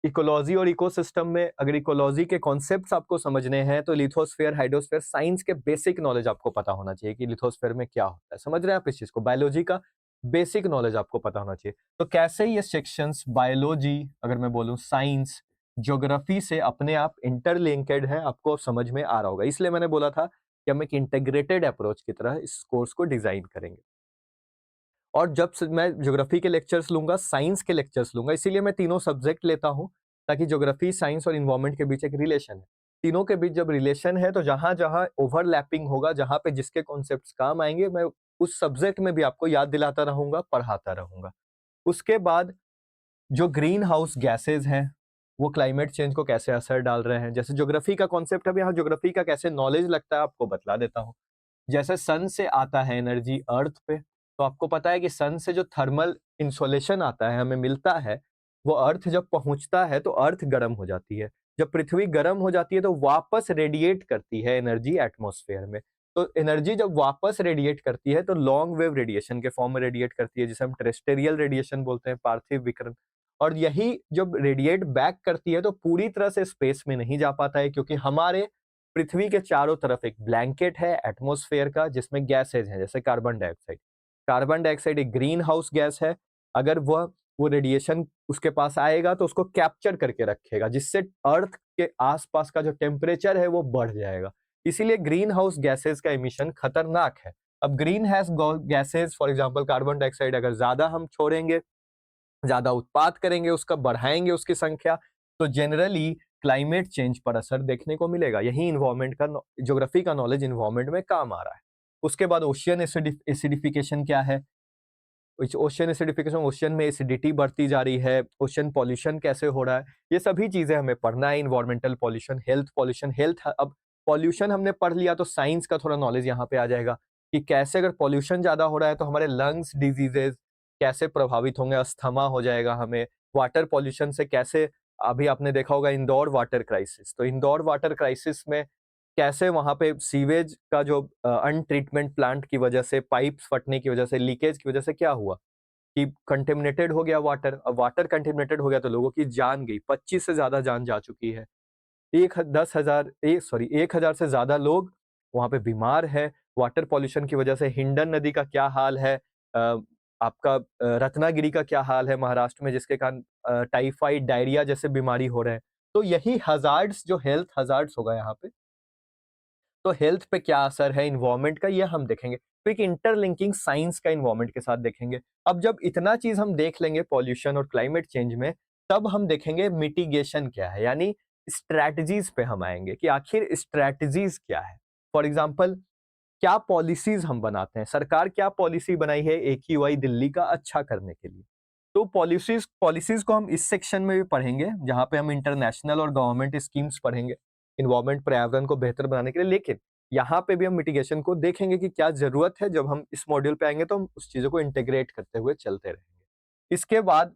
इकोलॉजी और इकोसिस्टम में अगर इकोलॉजी के कॉन्सेप्ट्स आपको समझने हैं तो लिथोस्फेयर, हाइड्रोस्फेयर, साइंस के बेसिक नॉलेज आपको पता होना चाहिए कि लिथोस्फेयर में क्या होता है। समझ रहे हैं आप इस चीज को? बायोलॉजी का बेसिक नॉलेज आपको पता होना चाहिए। तो कैसे ये सेक्शंस बायोलॉजी, अगर मैं बोलूं साइंस, ज्योग्राफी से अपने आप इंटरलिंकेड है, आपको समझ में आ रहा होगा। इसलिए मैंने बोला था कि हम एक इंटीग्रेटेड अप्रोच की तरह इस कोर्स को डिजाइन करेंगे। और जब से मैं ज्योग्राफी के लेक्चर्स लूंगा, साइंस के लेक्चर्स लूंगा, इसीलिए मैं तीनों सब्जेक्ट लेता हूं, ताकि ज्योग्राफी, साइंस और इन्वायरमेंट के बीच एक रिलेशन है। तीनों के बीच जब रिलेशन है तो जहां जहां ओवरलैपिंग होगा, जहां पे जिसके कॉन्सेप्ट्स काम आएंगे, मैं उस सब्जेक्ट में भी आपको याद दिलाता रहूंगा, पढ़ाता रहूंगा। उसके बाद जो ग्रीन हाउस गैसेज हैं वो क्लाइमेट चेंज को कैसे असर डाल रहे हैं, जैसे ज्योग्राफी का कॉन्सेप्ट है, यहाँ ज्योग्राफी का कैसे नॉलेज लगता है आपको बतला देता हूँ। जैसे सन से आता है एनर्जी अर्थ पे, तो आपको पता है कि सन से जो थर्मल इंसोलेशन आता है, हमें मिलता है, वो अर्थ जब पहुंचता है तो अर्थ गर्म हो जाती है। जब पृथ्वी गर्म हो जाती है तो वापस रेडिएट करती है एनर्जी एटमॉस्फेयर में। तो एनर्जी जब वापस रेडिएट करती है तो लॉन्ग वेव रेडिएशन के फॉर्म में रेडिएट करती है, जिसे हम टेरेस्टेरियल रेडिएशन बोलते हैं, पार्थिव विकिरण। और यही जब रेडिएट बैक करती है तो पूरी तरह से स्पेस में नहीं जा पाता है, क्योंकि हमारे पृथ्वी के चारों तरफ एक ब्लैंकेट है एटमॉस्फेयर का, जिसमें गैसेज हैं, जैसे कार्बन डाइऑक्साइड। कार्बन डाइऑक्साइड एक ग्रीन हाउस गैस है। अगर वो रेडिएशन उसके पास आएगा तो उसको कैप्चर करके रखेगा, जिससे अर्थ के आसपास का जो टेम्परेचर है वो बढ़ जाएगा। इसीलिए ग्रीन हाउस गैसेज का एमिशन खतरनाक है। अब green house gases, for example carbon dioxide, अगर ज्यादा हम छोड़ेंगे, ज्यादा उत्पाद करेंगे, उसका बढ़ाएंगे उसकी संख्या, तो जनरली क्लाइमेट चेंज पर असर देखने को मिलेगा। यही इन्वायरमेंट का, ज्योग्राफी का नॉलेज इन्वायरमेंट में काम आ रहा है। उसके बाद ओशियन एसिडिफिकेशन क्या है? ओशियन एसिडिफिकेशन, ओशियन में एसिडिटी बढ़ती जा रही है, ओशियन पॉल्यूशन कैसे हो रहा है, ये सभी चीजें हमें पढ़ना है। Environmental pollution, health pollution, health, अब पॉल्यूशन हमने पढ़ लिया तो साइंस का थोड़ा नॉलेज यहाँ पे आ जाएगा कि कैसे अगर पॉल्यूशन ज्यादा हो रहा है तो हमारे लंग्स डिजीजेज कैसे प्रभावित होंगे, अस्थमा हो जाएगा हमें। वाटर पॉल्यूशन से कैसे, अभी आपने देखा होगा इंदौर वाटर क्राइसिस, तो इंदौर वाटर क्राइसिस में कैसे वहां पे सीवेज का जो अनट्रीटमेंट प्लांट की वजह से, पाइप्स फटने की वजह से, लीकेज की वजह से क्या हुआ कि कंटेमिनेटेड हो गया वाटर। अब वाटर कंटेमिनेटेड हो गया तो लोगों की जान गई, 25 से ज्यादा जान जा चुकी है। 1,000 से ज्यादा लोग वहां पे बीमार है वाटर पॉल्यूशन की वजह से। हिंडन नदी का क्या हाल है, अ, आपका रत्नागिरी का क्या हाल है महाराष्ट्र में, जिसके कारण टाइफाइड, डायरिया जैसे बीमारी हो रहे हैं। तो यही हजार्ड्स, जो हेल्थ हजार्ड्स होगा यहाँ पे, तो हेल्थ पे क्या असर है इन्वायरमेंट का, ये हम देखेंगे। तो एक इंटरलिंकिंग साइंस का इन्वायरमेंट के साथ देखेंगे। अब जब इतना चीज हम देख लेंगे पॉल्यूशन और क्लाइमेट चेंज में, तब हम देखेंगे मिटिगेशन क्या है, यानी स्ट्रैटेजीज पे हम आएंगे कि आखिर स्ट्रैटेजीज क्या है। फॉर एग्जाम्पल, क्या पॉलिसीज हम बनाते हैं, सरकार क्या पॉलिसी बनाई है AQI दिल्ली का अच्छा करने के लिए। तो पॉलिसीज पॉलिसीज को हम इस सेक्शन में भी पढ़ेंगे, जहां पे हम इंटरनेशनल और गवर्नमेंट स्कीम्स पढ़ेंगे। इन्वायरमेंट पर्यावरण को बेहतर बनाने के लिए, लेकिन यहाँ पे भी हम मिटिगेशन को देखेंगे कि क्या ज़रूरत है। जब हम इस मॉड्यूल पे आएँगे तो हम उस चीज़ों को इंटीग्रेट करते हुए चलते रहेंगे। इसके बाद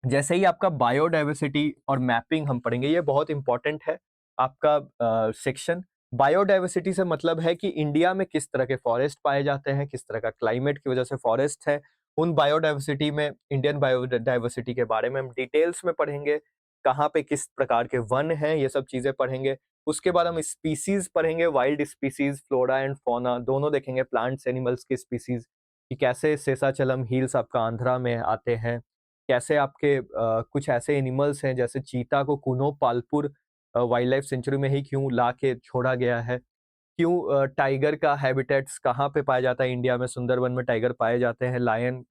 जैसे ही आपका बायोडायवर्सिटी और मैपिंग हम पढ़ेंगे, ये बहुत इंपॉर्टेंट है आपका सेक्शन। बायोडायवर्सिटी से मतलब है कि इंडिया में किस तरह के फॉरेस्ट पाए जाते हैं, किस तरह का क्लाइमेट की वजह से फॉरेस्ट है। उन बायोडायवर्सिटी में, इंडियन बायोडायवर्सिटी के बारे में हम डिटेल्स में पढ़ेंगे, कहाँ पे किस प्रकार के वन हैं, ये सब चीज़ें पढ़ेंगे। उसके बाद हम स्पीसीज़ पढ़ेंगे, wild species, flora and fauna दोनों देखेंगे, प्लांट्स एनिमल्स की स्पीसीज़, कि कैसे शेषाचलम हिल्स आपका आंध्रा में आते हैं, कैसे आपके कुछ ऐसे एनिमल्स हैं जैसे चीता को कुनो पालपुर वाइल्ड लाइफ सेंचुरी में ही क्यों ला के छोड़ा गया है, क्यों टाइगर का हैबिटेट्स कहाँ पे पाया जाता है, इंडिया में सुंदरबन में टाइगर पाए जाते हैं, लायन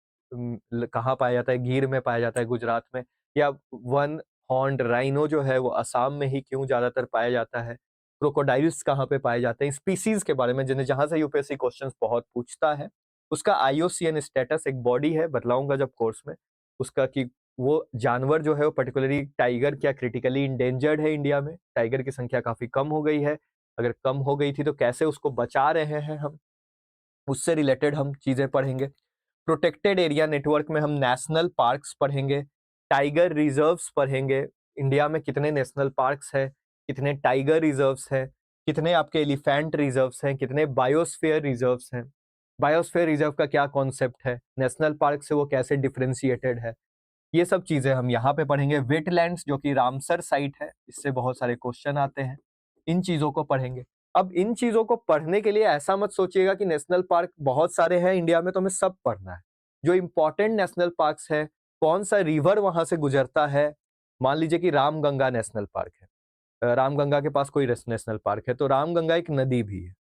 कहाँ पाया जाता है, गिर में पाया जाता है गुजरात में, या वन हॉर्न्ड राइनो जो है वो असम में ही क्यों ज्यादातर पाया जाता है, क्रोकोडाइल्स कहाँ पे पाए जाते हैं, स्पीसीज के बारे में जिन्हें जहां से यूपीएससी क्वेश्चंस बहुत पूछता है। उसका आईयूसीएन स्टेटस एक बॉडी है, बतलाऊंगा जब कोर्स में उसका, कि वो जानवर जो है वो पर्टिकुलरली टाइगर क्या क्रिटिकली इंडेंजर्ड है, इंडिया में टाइगर की संख्या काफी कम हो गई है, अगर कम हो गई थी तो कैसे उसको बचा रहे हैं हम, उससे रिलेटेड हम चीजें पढ़ेंगे। प्रोटेक्टेड एरिया नेटवर्क में हम नेशनल पार्क्स पढ़ेंगे, टाइगर रिजर्व्स पढ़ेंगे, इंडिया में कितने नेशनल पार्क्स है, कितने टाइगर रिजर्व्स है, कितने आपके एलिफेंट रिजर्व्स हैं, कितने बायोस्फीयर रिजर्व्स हैं, बायोस्फीयर रिजर्व का क्या कॉन्सेप्ट है, नेशनल पार्क से वो कैसे डिफरेंशिएटेड है, ये सब चीजें हम यहाँ पे पढ़ेंगे। वेटलैंड्स जो कि रामसर साइट है, इससे बहुत सारे क्वेश्चन आते हैं, इन चीजों को पढ़ेंगे। अब इन चीजों को पढ़ने के लिए ऐसा मत सोचिएगा कि नेशनल पार्क बहुत सारे हैं इंडिया में तो हमें सब पढ़ना है। जो इंपॉर्टेंट नेशनल पार्क्स है, कौन सा रिवर वहां से गुजरता है, मान लीजिए कि रामगंगा नेशनल पार्क है, रामगंगा के पास कोई नेशनल पार्क है तो रामगंगा एक नदी भी है,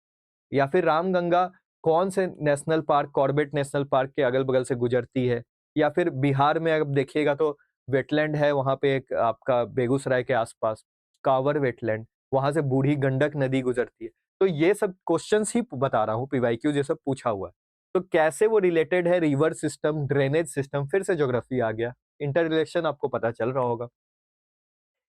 या फिर रामगंगा कौन से national park, Corbett national park के अगल बगल से गुजरती है, या फिर बिहार में अब देखिएगा तो वेटलैंड है वहां पे एक आपका बेगूसराय के आसपास कांवर वेटलैंड, वहां से बूढ़ी गंडक नदी गुजरती है। तो ये सब क्वेश्चंस ही बता रहा हूँ, पीवाईक्यू ये सब पूछा हुआ है। तो कैसे वो रिलेटेड है, रिवर सिस्टम, ड्रेनेज सिस्टम, फिर से ज्योग्राफी आ गया, इंटर रिलेशन आपको पता चल रहा होगा।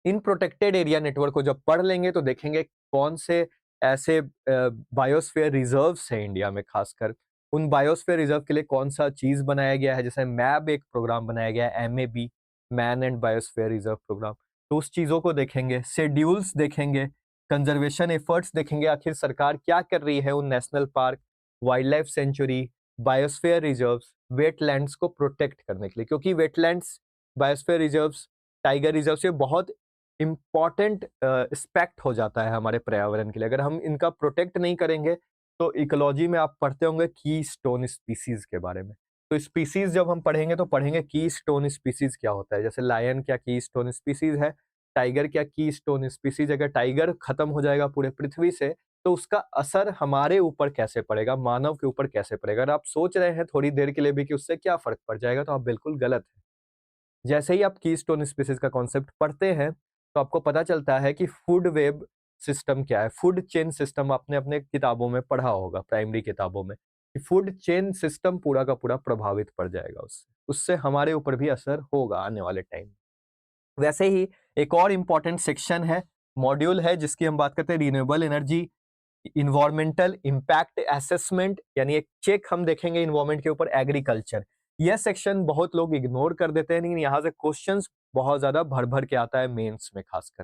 इन प्रोटेक्टेड एरिया नेटवर्क को जब पढ़ लेंगे तो देखेंगे कौन से ऐसे बायोस्फीयर रिजर्व्स हैं इंडिया में, खासकर उन बायोस्फीयर रिजर्व के लिए कौन सा चीज बनाया गया है, जैसे मैब एक प्रोग्राम बनाया गया है, MAB, man and biosphere reserve programme, तो उस चीजों को देखेंगे, शेड्यूल्स देखेंगे, कंजर्वेशन एफर्ट्स देखेंगे, आखिर सरकार क्या कर रही है उन national park, wild life sanctuary, biosphere reserves, wetlands को प्रोटेक्ट करने के लिए, क्योंकि wetlands, biosphere reserves, tiger reserve से बहुत इम्पॉर्टेंट एस्पेक्ट हो जाता है हमारे पर्यावरण के लिए। अगर हम इनका प्रोटेक्ट नहीं करेंगे तो इकोलॉजी में आप पढ़ते होंगे की स्टोन स्पीसीज के बारे में। तो स्पीसीज जब हम पढ़ेंगे तो पढ़ेंगे की स्टोन स्पीसीज क्या होता है, जैसे लायन क्या की स्टोन स्पीसीज है, टाइगर क्या की स्टोन स्पीसीज। अगर टाइगर खत्म हो जाएगा पूरे पृथ्वी से तो उसका असर हमारे ऊपर कैसे पड़ेगा, मानव के ऊपर कैसे पड़ेगा। अगर आप सोच रहे हैं थोड़ी देर के लिए भी कि उससे क्या फर्क पड़ जाएगा, तो आप बिल्कुल गलत है। जैसे ही आप कीस्टोन स्पीसीज का कॉन्सेप्ट पढ़ते हैं तो आपको पता चलता है कि फूड वेब सिस्टम क्या है, फूड चेन सिस्टम आपने अपने किताबों में पढ़ा होगा, प्राइमरी किताबों में, कि फूड चेन सिस्टम पूरा का पूरा प्रभावित पड़ जाएगा, उससे उससे हमारे ऊपर भी असर होगा आने वाले टाइम। वैसे ही एक और इम्पॉर्टेंट सेक्शन है, मॉड्यूल है, जिसकी हम बात करते हैं renewable energy environmental impact assessment, यानी एक चेक हम देखेंगे इन्वायरमेंट के ऊपर, एग्रीकल्चर। यह सेक्शन बहुत लोग इग्नोर कर देते हैं, लेकिन यहाँ से क्वेश्चंस बहुत ज्यादा भर भर के आता है, मेंस में खासकर,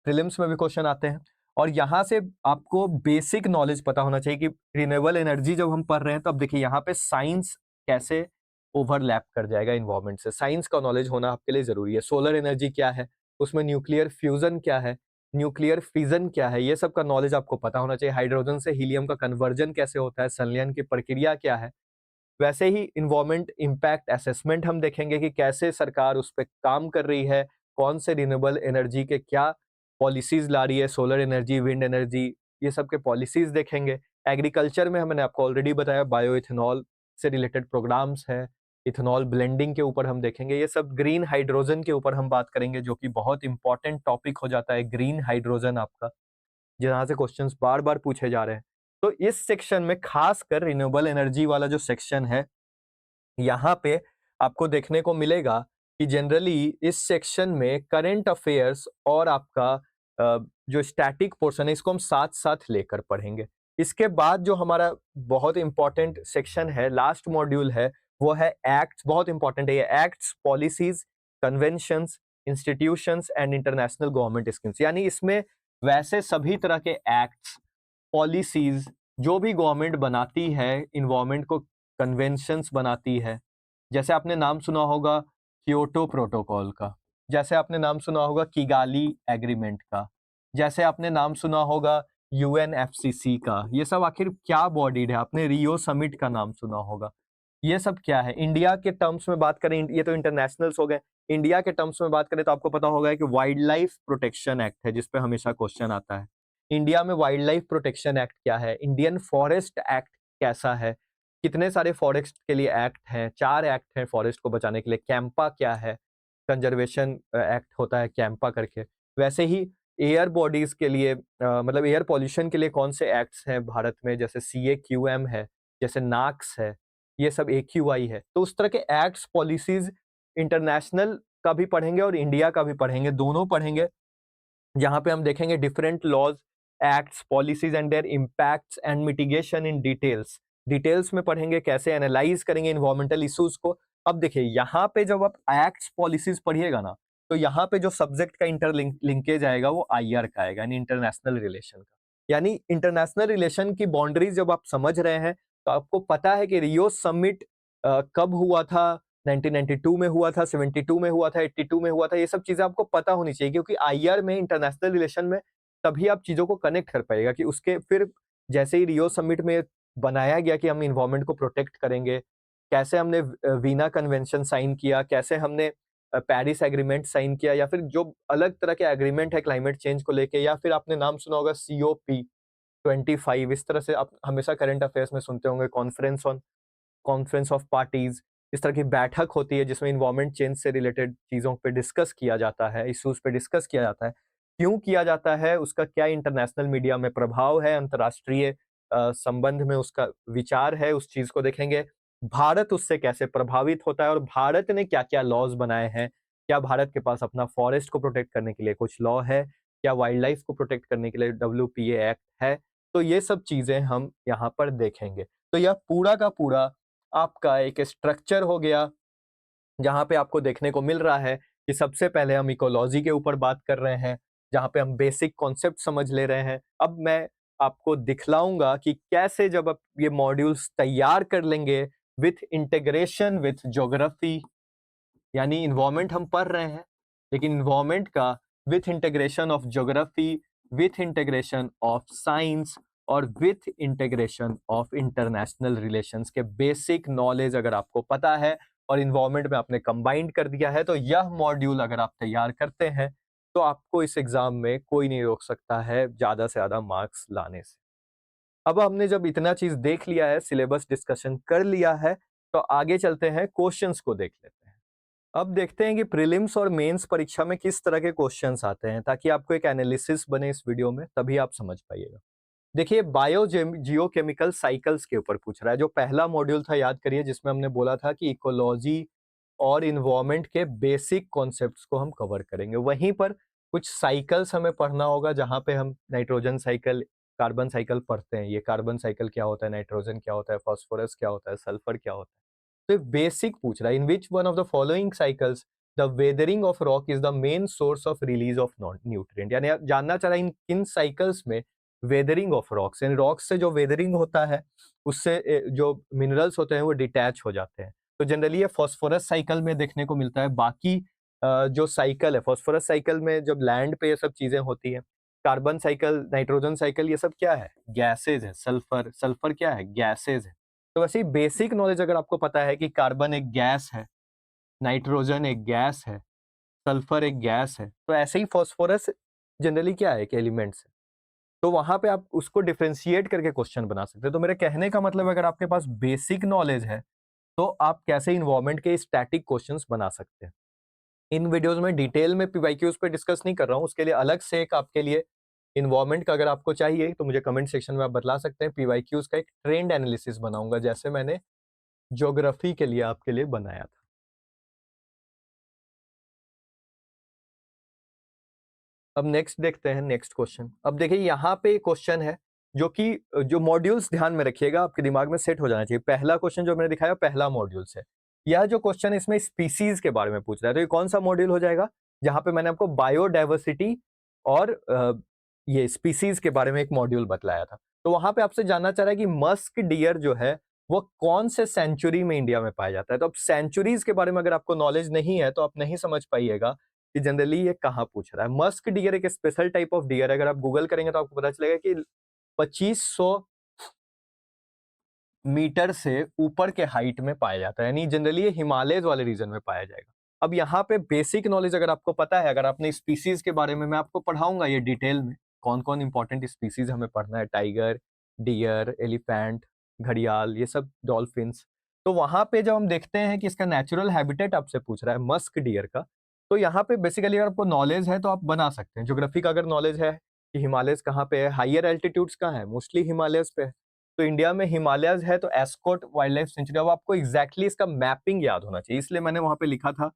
प्रीलिम्स में भी क्वेश्चन आते हैं। और यहाँ से आपको बेसिक नॉलेज पता होना चाहिए कि रिन्यूएबल एनर्जी जब हम पढ़ रहे हैं, तो अब देखिए यहाँ पे साइंस कैसे ओवरलैप कर जाएगा इन्वायरमेंट से, साइंस का नॉलेज होना आपके लिए जरूरी है। सोलर एनर्जी क्या है, उसमें न्यूक्लियर फ्यूजन क्या है, न्यूक्लियर फिजन क्या है, ये सब का नॉलेज आपको पता होना चाहिए। हाइड्रोजन से हीलियम का कन्वर्जन कैसे होता है, संलयन की प्रक्रिया क्या है। वैसे ही इन्वायरमेंट इम्पैक्ट असेसमेंट हम देखेंगे कि कैसे सरकार उस पर काम कर रही है, कौन से रिन्यूएबल एनर्जी के क्या पॉलिसीज ला रही है, सोलर एनर्जी, विंड एनर्जी, ये सब के पॉलिसीज देखेंगे। एग्रीकल्चर में मैंने आपको ऑलरेडी बताया, बायो इथेनॉल से रिलेटेड प्रोग्राम्स हैं, इथेनॉल ब्लेंडिंग के ऊपर हम देखेंगे। ये सब ग्रीन हाइड्रोजन के ऊपर हम बात करेंगे, जो कि बहुत इंपॉर्टेंट टॉपिक हो जाता है ग्रीन हाइड्रोजन आपका, जहाँ से क्वेश्चंस बार बार पूछे जा रहे हैं। तो इस सेक्शन में खासकर रिन्यूएबल एनर्जी वाला जो सेक्शन है, यहाँ पे आपको देखने को मिलेगा कि जनरली इस सेक्शन में करंट अफेयर्स और आपका जो स्टैटिक पोर्शन है इसको हम साथ साथ लेकर पढ़ेंगे। इसके बाद जो हमारा बहुत इंपॉर्टेंट सेक्शन है, लास्ट मॉड्यूल है, वो है एक्ट्स। बहुत इंपॉर्टेंट है ये acts, policies, conventions, institutions and international government schemes. यानी इसमें वैसे सभी तरह के एक्ट्स, पॉलिसीज जो भी गवर्नमेंट बनाती है इन्वायरमेंट को, कन्वेंशंस बनाती है। जैसे आपने नाम सुना होगा क्योटो प्रोटोकॉल का, जैसे आपने नाम सुना होगा किगाली एग्रीमेंट का, जैसे आपने नाम सुना होगा यूएनएफसीसी का। ये सब आखिर क्या बॉडीड है? आपने रियो समिट का नाम सुना होगा। ये सब क्या है? इंडिया के टर्म्स में बात करें, ये तो इंटरनेशनल्स हो गए। इंडिया के टर्म्स में बात करें तो आपको पता होगा कि वाइल्ड लाइफ प्रोटेक्शन एक्ट है, जिसपे हमेशा क्वेश्चन आता है। इंडिया में वाइल्ड लाइफ प्रोटेक्शन एक्ट क्या है? इंडियन फॉरेस्ट एक्ट कैसा है? कितने सारे फॉरेस्ट के लिए एक्ट हैं? 4 एक्ट हैं फॉरेस्ट को बचाने के लिए। कैंपा क्या है? कंजर्वेशन एक्ट होता है कैंपा करके। वैसे ही एयर बॉडीज के लिए मतलब एयर पॉल्यूशन के लिए कौन से एक्ट्स हैं भारत में? जैसे CAQM है, जैसे नाक्स है, ये सब AQI है। तो उस तरह के एक्ट्स, पॉलिसीज इंटरनेशनल का भी पढ़ेंगे और इंडिया का भी पढ़ेंगे, दोनों पढ़ेंगे। जहाँ पे हम देखेंगे different laws, acts, policies and their impacts and mitigation in details. Details में पढ़ेंगे, कैसे एनालाइज करेंगे इन्वायरमेंटल इश्यूज को। अब देखिए यहाँ पे जब आप एक्ट्स, पॉलिसीज पढ़िएगा ना, तो यहाँ पे जो सब्जेक्ट का लिंकेज आएगा वो IR का आएगा, यानी इंटरनेशनल रिलेशन का। यानी इंटरनेशनल रिलेशन की बाउंड्रीज जब आप समझ रहे हैं तो आपको पता है कि रियो समिट कब हुआ था, 1992 में हुआ था, 72 में हुआ था, 82 में हुआ था। ये सब चीजें आपको पता होनी चाहिए, क्योंकि IR में, इंटरनेशनल रिलेशन में, तभी आप चीजों को कनेक्ट कर पाएगा कि उसके फिर जैसे ही रियो समिट में बनाया गया कि हम इन्वायरमेंट को प्रोटेक्ट करेंगे, कैसे हमने वीना कन्वेंशन साइन किया, कैसे हमने पेरिस एग्रीमेंट साइन किया, या फिर जो अलग तरह के एग्रीमेंट है क्लाइमेट चेंज को लेके, या फिर आपने नाम सुना होगा COP25। इस तरह से आप हमेशा करंट अफेयर्स में सुनते होंगे, कॉन्फ्रेंस ऑफ पार्टीज। इस तरह की बैठक होती है जिसमें इन्वायरमेंट चेंज से रिलेटेड चीजों पे डिस्कस किया जाता है, इश्यूज पे डिस्कस किया जाता है। क्यों किया जाता है, उसका क्या इंटरनेशनल मीडिया में प्रभाव है, अंतर्राष्ट्रीय संबंध में उसका विचार है, उस चीज को देखेंगे। भारत उससे कैसे प्रभावित होता है और भारत ने क्या क्या लॉज बनाए हैं। क्या भारत के पास अपना फॉरेस्ट को प्रोटेक्ट करने के लिए कुछ लॉ है? क्या वाइल्ड लाइफ को प्रोटेक्ट करने के लिए WPA एक्ट है? तो ये सब चीजें हम यहाँ पर देखेंगे। तो यह पूरा का पूरा आपका एक स्ट्रक्चर हो गया, जहाँ पे आपको देखने को मिल रहा है कि सबसे पहले हम इकोलॉजी के ऊपर बात कर रहे हैं, जहाँ पे हम बेसिक कॉन्सेप्ट समझ ले रहे हैं। अब मैं आपको दिखलाऊंगा कि कैसे जब आप ये मॉड्यूल्स तैयार कर लेंगे विथ इंटीग्रेशन विथ ज्योग्राफी, यानी इन्वायरमेंट हम पढ़ रहे हैं, लेकिन इन्वायरमेंट का with integration of geography, with integration of science और with integration of international relations के बेसिक नॉलेज अगर आपको पता है और इन्वायरमेंट में आपने कंबाइंड कर दिया है, तो यह मॉड्यूल अगर आप तैयार करते हैं तो आपको इस एग्जाम में कोई नहीं रोक सकता है ज्यादा से ज्यादा मार्क्स लाने से। अब हमने जब इतना चीज देख लिया है, सिलेबस डिस्कशन कर लिया है, तो आगे चलते हैं, क्वेश्चंस को देख लेते हैं। अब देखते हैं कि प्रीलिम्स और मेंस परीक्षा में किस तरह के क्वेश्चंस आते हैं, ताकि आपको एक एनालिसिस बने इस वीडियो में, तभी आप समझ पाइएगा। देखिए, बायो जियोकेमिकल साइकिल्स के ऊपर पूछ रहा है। जो पहला मॉड्यूल था, याद करिए, जिसमें हमने बोला था कि इकोलॉजी और इन्वायरमेंट के बेसिक कॉन्सेप्ट्स को हम कवर करेंगे। वहीं पर कुछ साइकिल्स हमें पढ़ना होगा, जहां पे हम नाइट्रोजन साइकिल, कार्बन साइकिल पढ़ते हैं। ये कार्बन साइकिल क्या होता है, नाइट्रोजन क्या होता है, फास्फोरस क्या होता है, सल्फर क्या होता है। तो बेसिक पूछ रहा है, in which one of the following cycles the weathering of rock is the main source of release of nutrient. यानी आप जानना चाह रहा है इन साइकिल्स में वेदरिंग ऑफ रॉक्स, यानी रॉक्स से जो वेदरिंग होता है उससे जो मिनरल्स होते हैं वो डिटैच हो जाते हैं। तो जनरली ये फास्फोरस साइकिल में देखने को मिलता है। बाकी जो साइकिल है, फास्फोरस साइकिल में जब लैंड पे ये सब चीजें होती हैं। कार्बन साइकिल, नाइट्रोजन साइकिल, ये सब क्या है? गैसेज है। सल्फर, सल्फर क्या है? गैसेज है। तो वैसे ही बेसिक नॉलेज अगर आपको पता है कि कार्बन एक गैस है, नाइट्रोजन एक गैस है, सल्फर एक गैस है, तो ऐसे ही फास्फोरस जनरली क्या है? एक एलिमेंट्स है। तो वहां पे आप उसको डिफरेंशिएट करके क्वेश्चन बना सकते हैं। तो मेरे कहने का मतलब, अगर आपके पास बेसिक नॉलेज है तो आप कैसे इन्वायरमेंट के स्टैटिक क्वेश्चंस बना सकते हैं। इन वीडियोस में डिटेल में पीवाईक्यूज पे डिस्कस नहीं कर रहा हूँ, उसके लिए अलग से एक आपके लिए इन्वायरमेंट का अगर आपको चाहिए तो मुझे कमेंट सेक्शन में आप बतला सकते हैं। पीवाईक्यूज का एक ट्रेंड एनालिसिस बनाऊंगा, जैसे मैंने ज्योग्राफी के लिए आपके लिए बनाया था। अब नेक्स्ट देखते हैं नेक्स्ट क्वेश्चन। अब देखिए यहाँ पे क्वेश्चन है जो कि जो मॉड्यूल्स ध्यान में रखिएगा, आपके दिमाग में सेट हो जाना चाहिए। पहला क्वेश्चन जो मैंने दिखाया पहला मॉड्यूल से, यह जो क्वेश्चन इसमें स्पीसीज के बारे में पूछ रहा है, तो ये कौन सा मॉड्यूल हो जाएगा जहां पे मैंने आपको बायोडाइवर्सिटी और ये स्पीसीज के बारे में एक मॉड्यूल बतलाया था। तो वहां पे आपसे जानना चाह रहा है कि मस्क डियर जो है वो कौन से सेंचुरी में इंडिया में पाया जाता है। तो अब सेंचुरीज के बारे में अगर आपको नॉलेज नहीं है तो आप नहीं समझ पाइएगा कि जनरली ये कहाँ पूछ रहा है। मस्क डियर एक स्पेशल टाइप ऑफ डियर है, अगर आप गूगल करेंगे तो आपको पता चलेगा कि 2500 मीटर से ऊपर के हाइट में पाया जाता है, यानी जनरली ये हिमालयज वाले रीजन में पाया जाएगा। अब यहाँ पे बेसिक नॉलेज अगर आपको पता है, अगर आपने स्पीसीज के बारे में, मैं आपको पढ़ाऊंगा ये डिटेल में कौन कौन इंपॉर्टेंट स्पीसीज हमें पढ़ना है, टाइगर, डियर, एलिफेंट, घड़ियाल, ये सब, डॉल्फिन्स। तो वहां पे जब हम देखते हैं कि इसका नेचुरल हैबिटेट आपसे पूछ रहा है मस्क डियर का, तो यहाँ पे बेसिकली अगर आपको नॉलेज है तो आप बना सकते हैं। ज्योग्राफी का अगर नॉलेज है कि हिमालयस कहाँ पे है, हाइयर एल्टीट्यूड्स कहाँ है, मोस्टली हिमालयस पे है। तो इंडिया में हिमालयस है तो एस्कॉट वाइल्ड लाइफ सेंचुरी। अब आपको एग्जैक्टली इसका मैपिंग याद होना चाहिए, इसलिए मैंने वहां पे लिखा था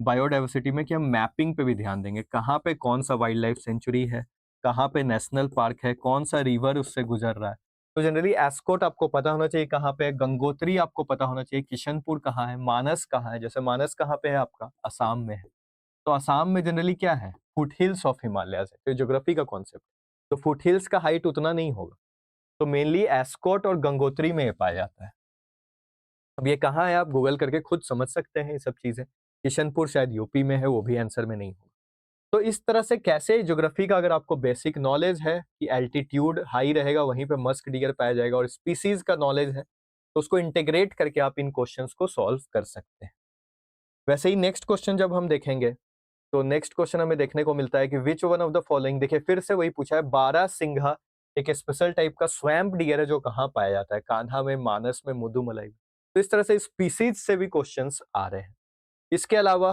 बायोडाइवर्सिटी में कि हम मैपिंग पे भी ध्यान देंगे, कहाँ पे कौन सा वाइल्ड लाइफ सेंचुरी है, कहाँ पे नेशनल पार्क है, कौन सा रिवर उससे गुजर रहा है। तो जनरली एस्कॉट आपको पता होना चाहिए कहाँ पे है, गंगोत्री आपको पता होना चाहिए, किशनपुर कहाँ है, मानस कहाँ है। जैसे मानस कहाँ पे है आपका, असम में है। तो असम में जनरली क्या है, फुटहिल्स ऑफ हिमालयस है। तो ज्योग्राफी का कॉन्सेप्ट, तो फुटहिल्स का हाइट उतना नहीं होगा, तो मेनली एस्कॉट और गंगोत्री में पाया जाता है। अब ये कहाँ है आप गूगल करके खुद समझ सकते हैं ये सब चीजें। किशनपुर शायद यूपी में है, वो भी आंसर में नहीं होगा। तो इस तरह से कैसे ज्योग्राफी का अगर आपको बेसिक नॉलेज है कि एल्टीट्यूड हाई रहेगा वहीं पे मस्क डिगर पाया जाएगा, और स्पीसीज का नॉलेज है, तो उसको इंटीग्रेट करके आप इन क्वेश्चंस को सॉल्व कर सकते हैं। वैसे ही नेक्स्ट क्वेश्चन जब हम देखेंगे तो नेक्स्ट क्वेश्चन हमें देखने को मिलता है कि विच वन ऑफ द फॉलोइंग, देखिए फिर से वही पूछा है, बारहसिंघा एक स्पेशल टाइप का स्वैम्प डियर है जो कहाँ पाया जाता है, कान्हा में, मानस में, मुदुमलाई में। तो इस तरह से स्पीसीज से भी क्वेश्चंस आ रहे हैं। इसके अलावा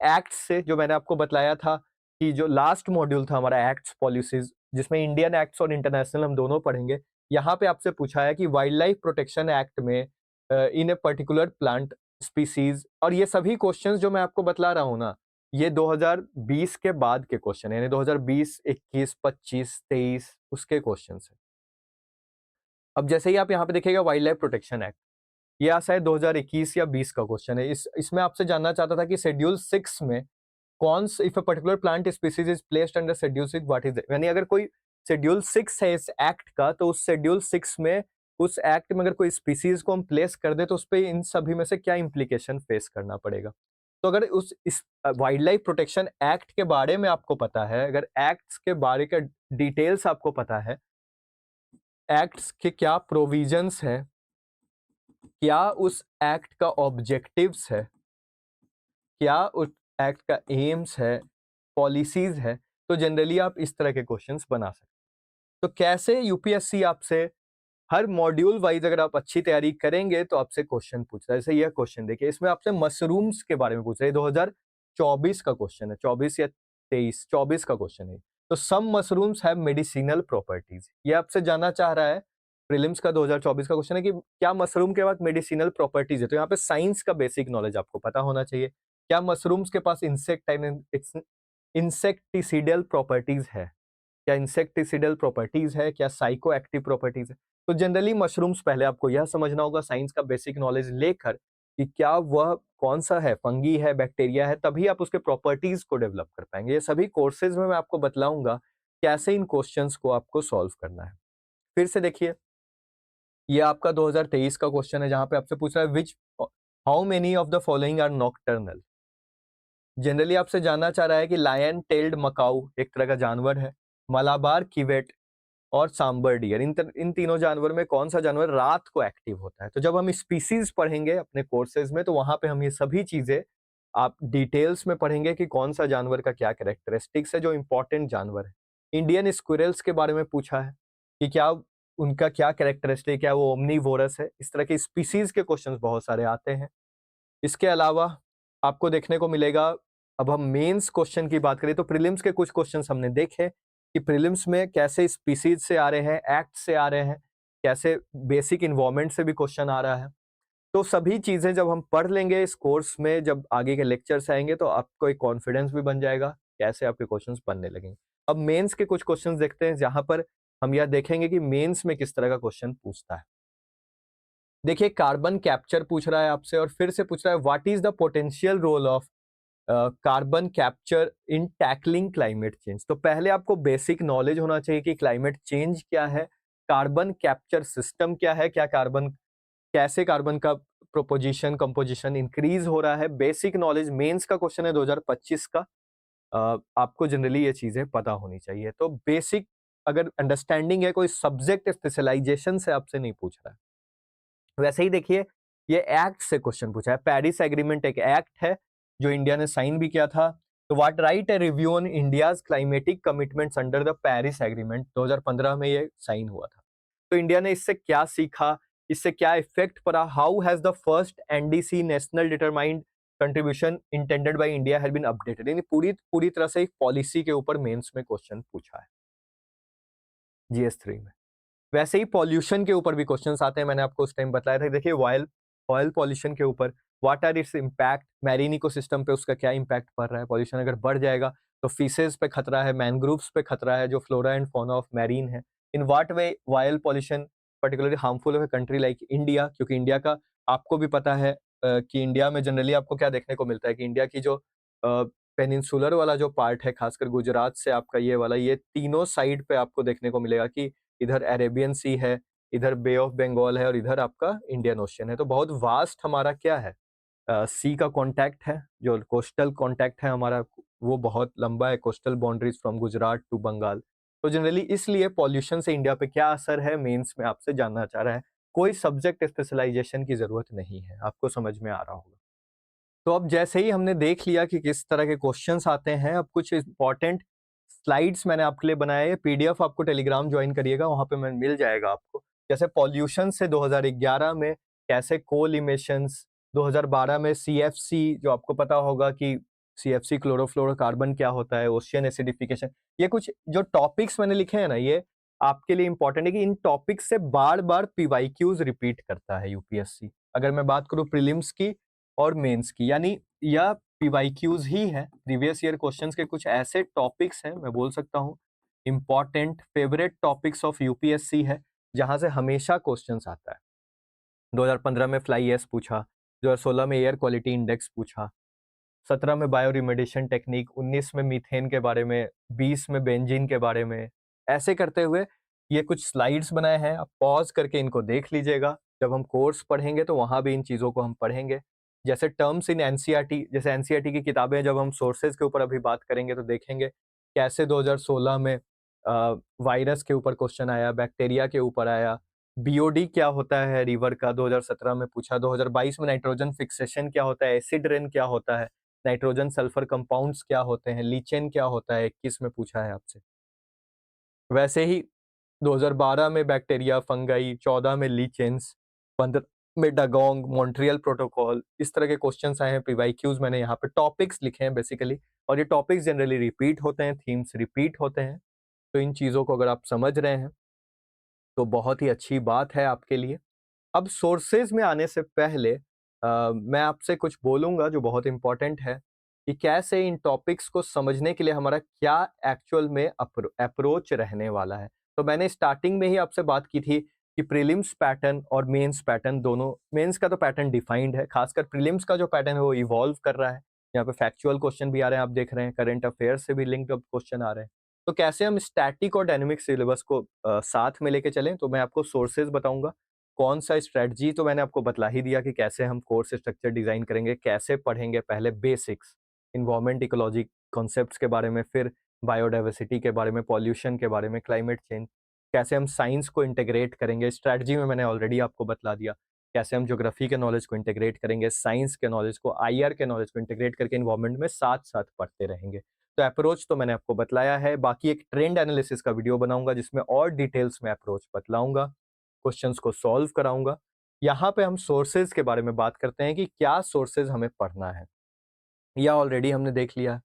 एक्ट से, जो मैंने आपको बतलाया था कि जो लास्ट मॉड्यूल था हमारा एक्ट्स पॉलिसीज, जिसमें इंडियन एक्ट्स और इंटरनेशनल हम दोनों पढ़ेंगे, यहाँ पे आपसे पूछा है कि वाइल्ड लाइफ प्रोटेक्शन एक्ट में इन ए पर्टिकुलर प्लांट स्पीसीज, और ये सभी क्वेश्चंस जो मैं आपको बतला रहा हूँ ना, ये 2020 के बाद के क्वेश्चन है, यानी 2020, 21, 25, 23 उसके क्वेश्चंस है। अब जैसे ही आप यहाँ पे देखिएगा वाइल्ड लाइफ प्रोटेक्शन एक्ट, ये आ शायद 2021 या 20 का क्वेश्चन है। इसमें आपसे जानना चाहता था कि शेड्यूल 6 में कौन सा, if a particular plant species is placed under schedule 6 what is it, यानी अगर कोई शेड्यूल 6 है इस एक्ट का, तो उस शेड्यूल 6 में, उस एक्ट में अगर कोई स्पीसीज को हम प्लेस कर दे तो उस पे इन सभी में से क्या इंप्लीकेशन फेस करना पड़ेगा। तो अगर उस इस वाइल्ड लाइफ प्रोटेक्शन एक्ट के बारे में आपको पता है, अगर एक्ट्स के बारे का डिटेल्स आपको पता है, एक्ट्स के क्या प्रोविजंस है, क्या उस एक्ट का ऑब्जेक्टिव्स है, क्या उस एक्ट का एम्स है, पॉलिसीज है, तो जनरली आप इस तरह के क्वेश्चंस बना सकते हैं। तो कैसे यूपीएससी आपसे हर मॉड्यूल वाइज अगर आप अच्छी तैयारी करेंगे तो आपसे क्वेश्चन पूछ रहा है। जैसे यह क्वेश्चन देखिए, इसमें आपसे मशरूम्स के बारे में पूछ रहा है, 2024 का क्वेश्चन है, 24 या 23, 24 का क्वेश्चन है। तो सम मशरूम्स हैव मेडिसिनल प्रॉपर्टीज, ये आपसे जानना चाह रहा है। प्रीलिम्स का 2024 का क्वेश्चन है कि क्या मशरूम के पास मेडिसिनल प्रॉपर्टीज है, तो यहाँ पे साइंस का बेसिक नॉलेज आपको पता होना चाहिए। क्या मशरूम्स के पास इंसेक्टिसिडल प्रॉपर्टीज है, क्या इंसेक्टिसिडल प्रॉपर्टीज है, क्या साइको एक्टिव प्रॉपर्टीज है। तो जनरली मशरूम्स पहले आपको यह समझना होगा साइंस का बेसिक नॉलेज लेकर कि क्या वह कौन सा है, फंगी है, बैक्टीरिया है, तभी आप उसके प्रॉपर्टीज को डेवलप कर पाएंगे। ये सभी कोर्सेज में मैं आपको बतलाऊंगा कैसे इन क्वेश्चंस को आपको सॉल्व करना है। फिर से देखिए, ये आपका 2023 का क्वेश्चन है जहां पे आपसे पूछ रहा है which how many of the following are nocturnal. Generally आपसे जानना चाह रहा है कि लायन टेल्ड मकाऊ एक तरह का जानवर है, मलाबार किवेट और सांबर डियर, इन तीनों जानवर में कौन सा जानवर रात को एक्टिव होता है। तो जब हम स्पीसीज पढ़ेंगे अपने कोर्सेज में तो वहां पे हम ये सभी चीजें आप डिटेल्स में पढ़ेंगे कि कौन सा जानवर का क्या कैरेक्टरिस्टिक्स है, जो इंपॉर्टेंट जानवर है। इंडियन स्क्विरल्स के बारे में पूछा है कि क्या उनका क्या कैरेक्टरिस्टिक है, वो ओमनीवोरस है। इस तरह के स्पीसीज के क्वेश्चंस बहुत सारे आते हैं। इसके अलावा आपको देखने को मिलेगा, अब हम मेंस क्वेश्चन की बात करें तो प्रीलिम्स के कुछ क्वेश्चंस हमने देखे कि प्रीलिम्स में कैसे स्पीसीज से आ रहे हैं, एक्ट से आ रहे हैं, कैसे बेसिक इन्वायरमेंट से भी क्वेश्चन आ रहा है। तो सभी चीजें जब हम पढ़ लेंगे इस कोर्स में, जब आगे के लेक्चर्स आएंगे तो आपको एक कॉन्फिडेंस भी बन जाएगा कैसे आपके क्वेश्चंस बनने लगेंगे। अब मेंस के कुछ क्वेश्चंस देखते हैं जहां पर हम यह देखेंगे कि मेंस में किस तरह का क्वेश्चन पूछता है। देखिए, कार्बन कैप्चर पूछ रहा है आपसे और फिर से पूछ रहा है what is the potential role of carbon capture in tackling climate change. तो पहले आपको बेसिक नॉलेज होना चाहिए कि क्लाइमेट चेंज क्या है, कार्बन कैप्चर सिस्टम क्या है, क्या कार्बन, कैसे कार्बन का प्रोपोजिशन कंपोजिशन इंक्रीज हो रहा है। बेसिक नॉलेज मेंस का क्वेश्चन है 2025 का। आपको जनरली ये चीजें पता होनी चाहिए। तो बेसिक अगर अंडरस्टैंडिंग है, कोई सब्जेक्ट स्पेशलाइजेशन से आपसे नहीं पूछ रहा है। वैसे ही देखिए, ये एक्ट से क्वेश्चन पूछा है। पेरिस एग्रीमेंट एक एक्ट है जो इंडिया ने साइन भी किया था। तो what right a review on India's climatic commitments under the Paris agreement, 2015 में ये साइन हुआ था। तो इंडिया ने इससे क्या सीखा, इससे क्या इफेक्ट पड़ा, how has the first NDC national determined contribution intended by India has been updated. यानी पूरी पूरी तरह से एक पॉलिसी के ऊपर मेंस में क्वेश्चन पूछा है जीएस 3 में। वैसे ही पॉल्यूशन के ऊपर भी क्वेश्चंस आते हैं। मैंने आपको उस टाइम बताया था। देखिए, ऑयल ऑयल पॉल्यूशन के ऊपर what are its impact, marine ecosystem पे उसका क्या इम्पैक्ट पड़ रहा है। पॉल्यूशन अगर बढ़ जाएगा तो फिशेज पे खतरा है, मैनग्रोव्स पे खतरा है, जो flora and fauna of marine है। In what way oil pollution particularly harmful of a country like India, क्योंकि इंडिया का आपको भी पता है कि इंडिया में जनरली आपको क्या देखने को मिलता है कि इंडिया की जो पेनिनसुलर वाला जो पार्ट है, खासकर गुजरात से आपका ये वाला, ये तीनों साइड पे आपको देखने को मिलेगा कि इधर अरेबियन सी है, इधर बे ऑफ बंगाल है और इधर आपका इंडियन ओशियन है। तो बहुत वास्ट हमारा क्या है, सी का कांटेक्ट है, जो कोस्टल कांटेक्ट है हमारा, वो बहुत लंबा है, coastal boundaries from Gujarat to Bengal. तो जनरली इसलिए पॉल्यूशन से इंडिया पे क्या असर है, मेंस में आपसे जानना चाह रहा है। कोई सब्जेक्ट स्पेशलाइजेशन की जरूरत नहीं है, आपको समझ में आ रहा होगा। तो अब जैसे ही हमने देख लिया कि किस तरह के क्वेश्चंस आते हैं, अब कुछ इंपॉर्टेंट स्लाइड्स मैंने आपके लिए बनाए हैं। पीडीएफ आपको टेलीग्राम ज्वाइन करिएगा, वहां पे मैं मिल जाएगा आपको। जैसे पॉल्यूशन से 2011 में कैसे कोल इमिशंस, 2012 में सीएफसी, जो आपको पता होगा कि सीएफसी क्लोरोफ्लोरोकार्बन क्या होता है, ओशियन एसिडिफिकेशन। ये कुछ जो टॉपिक्स मैंने लिखे हैं ना, ये आपके लिए इंपॉर्टेंट है कि इन टॉपिक्स से बार बार पीवाईक्यूज रिपीट करता है यूपीएससी। अगर मैं बात करूं प्रीलिम्स की और मेंस की, यानी यह पीवाईक्यूज ही है। प्रीवियस ईयर क्वेश्चंस के कुछ ऐसे टॉपिक्स हैं, मैं बोल सकता हूं important favourite topics of UPSC है, जहां से हमेशा क्वेश्चंस आता है। 2015 में फ्लाई एस पूछा, 2016 में एयर क्वालिटी इंडेक्स पूछा, 17 में बायो रिमेडिएशन टेक्निक, 19 में मीथेन के बारे में, 20 में बेंजीन के बारे में। ऐसे करते हुए ये कुछ स्लाइड्स बनाए हैं, आप पॉज करके इनको देख लीजिएगा। जब हम कोर्स पढ़ेंगे तो वहां भी इन चीजों को हम पढ़ेंगे। जैसे टर्म्स इन एनसीईआरटी, जैसे एनसीईआरटी की किताबें, जब हम सोर्सेज के ऊपर अभी बात करेंगे तो देखेंगे कैसे 2016 में वायरस के ऊपर क्वेश्चन आया, बैक्टीरिया के ऊपर आया, बीओडी क्या होता है रिवर का 2017 में पूछा, 2022 में नाइट्रोजन फिक्सेशन क्या होता है, एसिड रेन क्या होता है, नाइट्रोजन सल्फर कंपाउंड्स क्या होते हैं, लीचेन क्या होता है, 21 में पूछा है आपसे। वैसे ही 2012 में बैक्टीरिया फंगाई, 14 में लीचेंस, 15 में डगोंग, मॉन्ट्रियल प्रोटोकॉल, इस तरह के क्वेश्चंस आए हैं। पीवाईक्यूज मैंने यहाँ पे टॉपिक्स लिखे हैं बेसिकली, और ये टॉपिक्स जनरली रिपीट होते हैं, थीम्स रिपीट होते हैं। तो इन चीजों को अगर आप समझ रहे हैं तो बहुत ही अच्छी बात है आपके लिए। अब सोर्सेज में आने से पहले मैं आपसे कुछ बोलूंगा जो बहुत इंपॉर्टेंट है, कि कैसे इन टॉपिक्स को समझने के लिए हमारा क्या एक्चुअल में अप्रोच रहने वाला है। तो मैंने स्टार्टिंग में ही आपसे बात की थी कि प्रीलिम्स पैटर्न और मेंस पैटर्न दोनों, मेंस का तो पैटर्न डिफाइंड है, खासकर प्रीलिम्स का जो पैटर्न है वो इवॉल्व कर रहा है। यहाँ पे फैक्चुअल क्वेश्चन भी आ रहे हैं, आप देख रहे हैं, करंट अफेयर से भी लिंक्ड अप क्वेश्चन आ रहे हैं। तो कैसे हम स्टैटिक और डायनेमिक सिलेबस को साथ में लेके चलें, तो मैं आपको सोर्सेज बताऊंगा। कौन सा स्ट्रेटजी तो मैंने आपको बतला ही दिया कि कैसे हम कोर्स स्ट्रक्चर डिजाइन करेंगे, कैसे पढ़ेंगे। पहले बेसिक्स, इन्वायरमेंट इकोलॉजी कॉन्सेप्ट्स के बारे में, फिर बायोडाइवर्सिटी के बारे में, पॉल्यूशन के बारे में, क्लाइमेट चेंज, कैसे हम साइंस को इंटीग्रेट करेंगे। स्ट्रेटजी में मैंने ऑलरेडी आपको बतला दिया कैसे हम ज्योग्राफी के नॉलेज को इंटीग्रेट करेंगे, साइंस के नॉलेज को, आईआर के नॉलेज को इंटीग्रेट करके इन्वायरमेंट में साथ साथ पढ़ते रहेंगे। तो अप्रोच तो मैंने आपको बतलाया है। बाकी एक ट्रेंड एनालिसिस का वीडियो बनाऊंगा जिसमें और डिटेल्स में अप्रोच बतलाऊंगा, क्वेश्चंस को सॉल्व कराऊंगा। यहाँ पे हम सोर्सेज के बारे में बात करते हैं कि क्या सोर्सेज हमें पढ़ना है, या ऑलरेडी हमने देख लिया।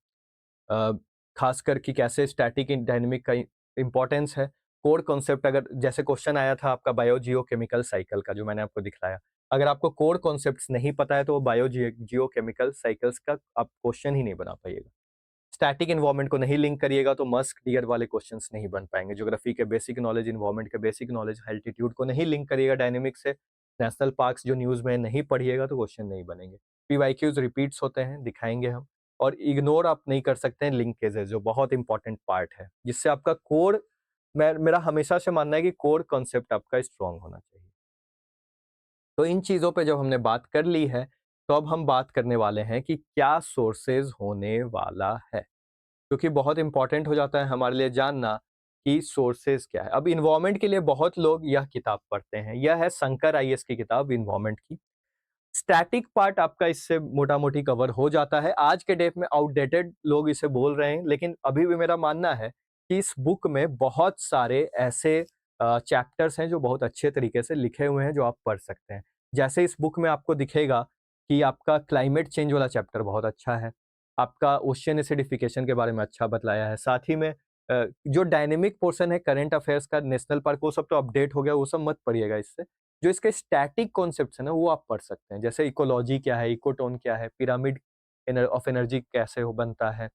खासकर कि कैसे स्टैटिक डायनेमिक का इंपॉर्टेंस है। कोर कॉन्सेप्ट, अगर जैसे क्वेश्चन आया था आपका बायो जियो केमिकल साइकिल का, जो मैंने आपको दिखलाया, अगर आपको कोर कॉन्सेप्ट्स नहीं पता है तो वो बायो जियो केमिकल साइकिल्स का आप क्वेश्चन ही नहीं बना पाइएगा। स्टैटिक इन्वायरमेंट को नहीं लिंक करिएगा तो मस्क डियर वाले क्वेश्चंस नहीं बन पाएंगे। ज्योग्राफी के बेसिक नॉलेज, इन्वायरमेंट के बेसिक नॉलेज, एल्टीट्यूड को नहीं लिंक करिएगा डायनेमिक से, नेशनल पार्क्स जो न्यूज़ में नहीं पढ़िएगा तो क्वेश्चन नहीं बनेंगे। पीवाईक्यूज रिपीट्स होते हैं, दिखाएंगे हम। और इग्नोर आप नहीं कर सकते हैं लिंकेजेस, जो बहुत इंपॉर्टेंट पार्ट है, जिससे आपका कोर, मेरा हमेशा से मानना है कि कोर कॉन्सेप्ट आपका स्ट्रांग होना चाहिए। तो इन चीज़ों पे जब हमने बात कर ली है, तो अब हम बात करने वाले हैं कि क्या सोर्सेज होने वाला है, क्योंकि बहुत इंपॉर्टेंट हो जाता है हमारे लिए जानना कि सोर्सेज क्या है। अब इन्वायरमेंट के लिए बहुत लोग यह किताब पढ़ते हैं, यह है शंकर आईएएस की किताब इन्वायरमेंट की। स्टैटिक पार्ट आपका इससे मोटा-मोटी कवर हो जाता है। आज के डेट में आउटडेटेड लोग इसे बोल रहे हैं, लेकिन अभी भी मेरा मानना है कि इस बुक में बहुत सारे ऐसे चैप्टर्स हैं जो बहुत अच्छे तरीके से लिखे हुए हैं, जो आप पढ़ सकते हैं। जैसे इस बुक में आपको दिखेगा कि आपका क्लाइमेट चेंज वाला चैप्टर बहुत अच्छा है, आपका ओशियन एसिडिफिकेशन के बारे में अच्छा बतलाया है, साथ ही में जो डायनेमिक पोर्शन है करंट अफेयर्स का, नेशनल पार्क, वो सब तो अपडेट हो गया, वो सब मत पढ़िएगा इससे। जो इसके स्टैटिक कॉन्सेप्ट्स है ना, वो आप पढ़ सकते हैं। जैसे इकोलॉजी क्या है, इकोटोन क्या है, पिरामिड ऑफ एनर्जी कैसे हो बनता है,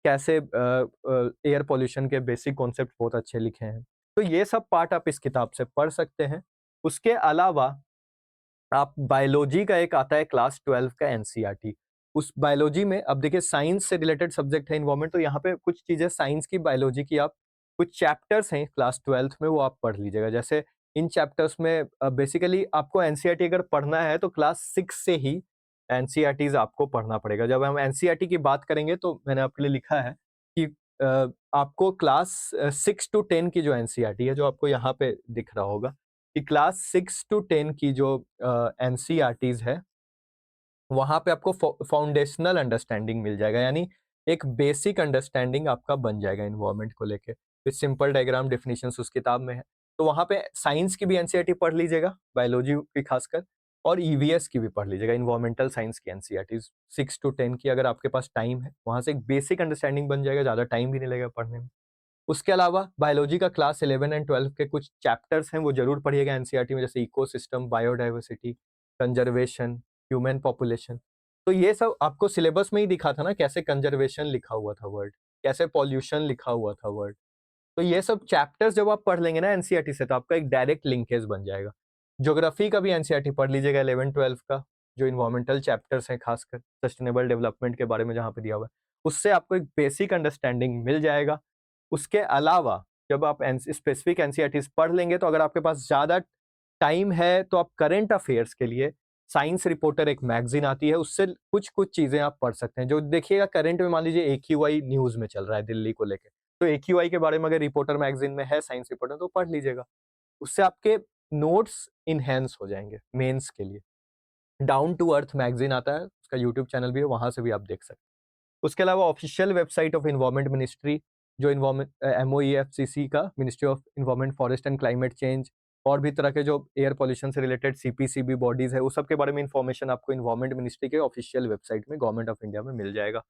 कैसे एयर पॉल्यूशन के बेसिक कॉन्सेप्ट बहुत अच्छे लिखे हैं। तो ये सब पार्ट आप इस किताब से पढ़ सकते हैं। उसके अलावा आप बायोलॉजी का एक आता है क्लास 12 का एनसीईआरटी। उस बायोलॉजी में अब देखिए साइंस से रिलेटेड सब्जेक्ट है एनवायरनमेंट, तो यहाँ पे कुछ चीजें साइंस की, बायोलॉजी की, आप कुछ चैप्टर्स हैं क्लास 12 में, वो आप पढ़ लीजिएगा। जैसे इन चैप्टर्स में बेसिकली आपको एनसीईआरटी अगर पढ़ना है तो क्लास 6 से ही एनसीईआरटीज आपको पढ़ना पड़ेगा। जब हम एनसीईआरटी की बात करेंगे तो मैंने आपके लिए लिखा है कि आपको क्लास 6 टू 10 की जो एनसीईआरटी है, जो आपको यहाँ पे दिख रहा होगा कि क्लास 6 टू 10 की जो एनसीईआरटीज है, वहाँ पे आपको फाउंडेशनल अंडरस्टैंडिंग मिल जाएगा, यानी एक बेसिक अंडरस्टैंडिंग आपका बन जाएगा इन्वायरमेंट को लेके। विद सिंपल डायग्राम डेफिनेशंस उस किताब में है। तो वहाँ पे साइंस की भी एनसीईआरटी पढ़ लीजिएगा, बायोलॉजी की खासकर, और ईवीएस की भी पढ़ लीजिएगा, इन्वायरमेंटल साइंस की एनसीईआरटीज 6 टू 10 की, अगर आपके पास टाइम है। वहाँ से एक बेसिक अंडरस्टैंडिंग बन जाएगा, ज़्यादा टाइम भी नहीं लगेगा पढ़ने में। उसके अलावा बायोलॉजी का क्लास 11 एंड 12 के कुछ चैप्टर्स हैं, वो जरूर पढ़िएगा एनसीईआरटी में, जैसे ecosystem, biodiversity, conservation, human population. तो ये सब आपको सिलेबस में ही दिखा था ना, कैसे कंजर्वेशन लिखा हुआ था वर्ड, कैसे पॉल्यूशन लिखा हुआ था वर्ड। तो ये सब चैप्टर्स जब आप पढ़ लेंगे ना एनसीईआरटी से, तो आपका एक डायरेक्ट लिंकेज बन जाएगा। ज्योग्राफी का भी एनसीईआरटी पढ़ लीजिएगा 11-12 का, जो इन्वायरमेंटल चैप्टर्स हैं, खासकर सस्टेनेबल डेवलपमेंट के बारे में जहाँ पे दिया हुआ है, उससे आपको एक बेसिक अंडरस्टैंडिंग मिल जाएगा। उसके अलावा जब आप स्पेसिफिक एनसीईआरटीज पढ़ लेंगे, तो अगर आपके पास ज़्यादा टाइम है तो आप करंट अफेयर्स के लिए साइंस रिपोर्टर एक मैगजीन आती है, उससे कुछ कुछ चीज़ें आप पढ़ सकते हैं। जो देखिएगा करंट में, मान लीजिए एक्यूआई न्यूज़ में चल रहा है दिल्ली को लेके, तो एक्यूआई के बारे में अगर रिपोर्टर मैगजीन में है साइंस रिपोर्टर, तो पढ़ लीजिएगा। उससे आपके नोट्स इनहैंस हो जाएंगे मेंस के लिए। डाउन टू अर्थ मैगजीन आता है, उसका यूट्यूब चैनल भी है, वहां से भी आप देख सकते हैं। उसके अलावा official website of environment ministry, जो इन्वायरमेंट एमओईएफसीसी का, ministry of environment, forest and climate change, और भी तरह के जो एयर पॉल्यूशन से रिलेटेड सीपीसीबी बॉडीज है, वो सब के बारे में इंफॉर्मेशन आपको इन्वायरमेंट मिनिस्ट्री के ऑफिशियल वेबसाइट में, गवर्नमेंट ऑफ इंडिया में मिल जाएगा।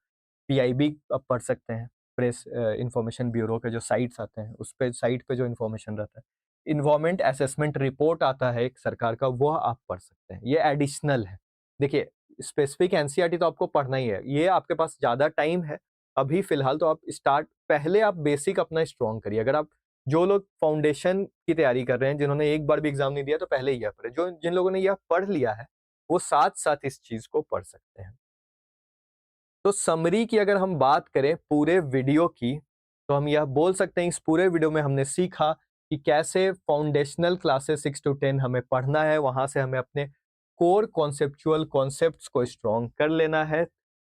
पीआईबी आप पढ़ सकते हैं, प्रेस इंफॉर्मेशन ब्यूरो के जो साइट्स आते हैं, उस पे साइट पे जो इन्फॉर्मेशन रहता है। इन्वायरमेंट असेसमेंट रिपोर्ट आता है एक सरकार का, वो आप पढ़ सकते हैं, ये एडिशनल है। देखिए स्पेसिफिक एनसीईआरटी तो आपको पढ़ना ही है, ये आपके पास ज़्यादा टाइम है अभी फिलहाल, तो आप स्टार्ट, पहले आप बेसिक अपना स्ट्रॉन्ग करिए। अगर आप, जो लोग फाउंडेशन की तैयारी कर रहे हैं, जिन्होंने एक बार भी एग्जाम नहीं दिया, तो पहले यह पढ़े। जो जिन लोगों ने यह पढ़ लिया है, वो साथ साथ इस चीज को पढ़ सकते हैं। तो समरी की अगर हम बात करें पूरे वीडियो की, तो हम यह बोल सकते हैं इस पूरे वीडियो में हमने सीखा कि कैसे फाउंडेशनल क्लासेस 6 टू 10 हमें पढ़ना है, वहां से हमें अपने कोर कॉन्सेप्चुअल कॉन्सेप्ट्स को स्ट्रॉन्ग कर लेना है।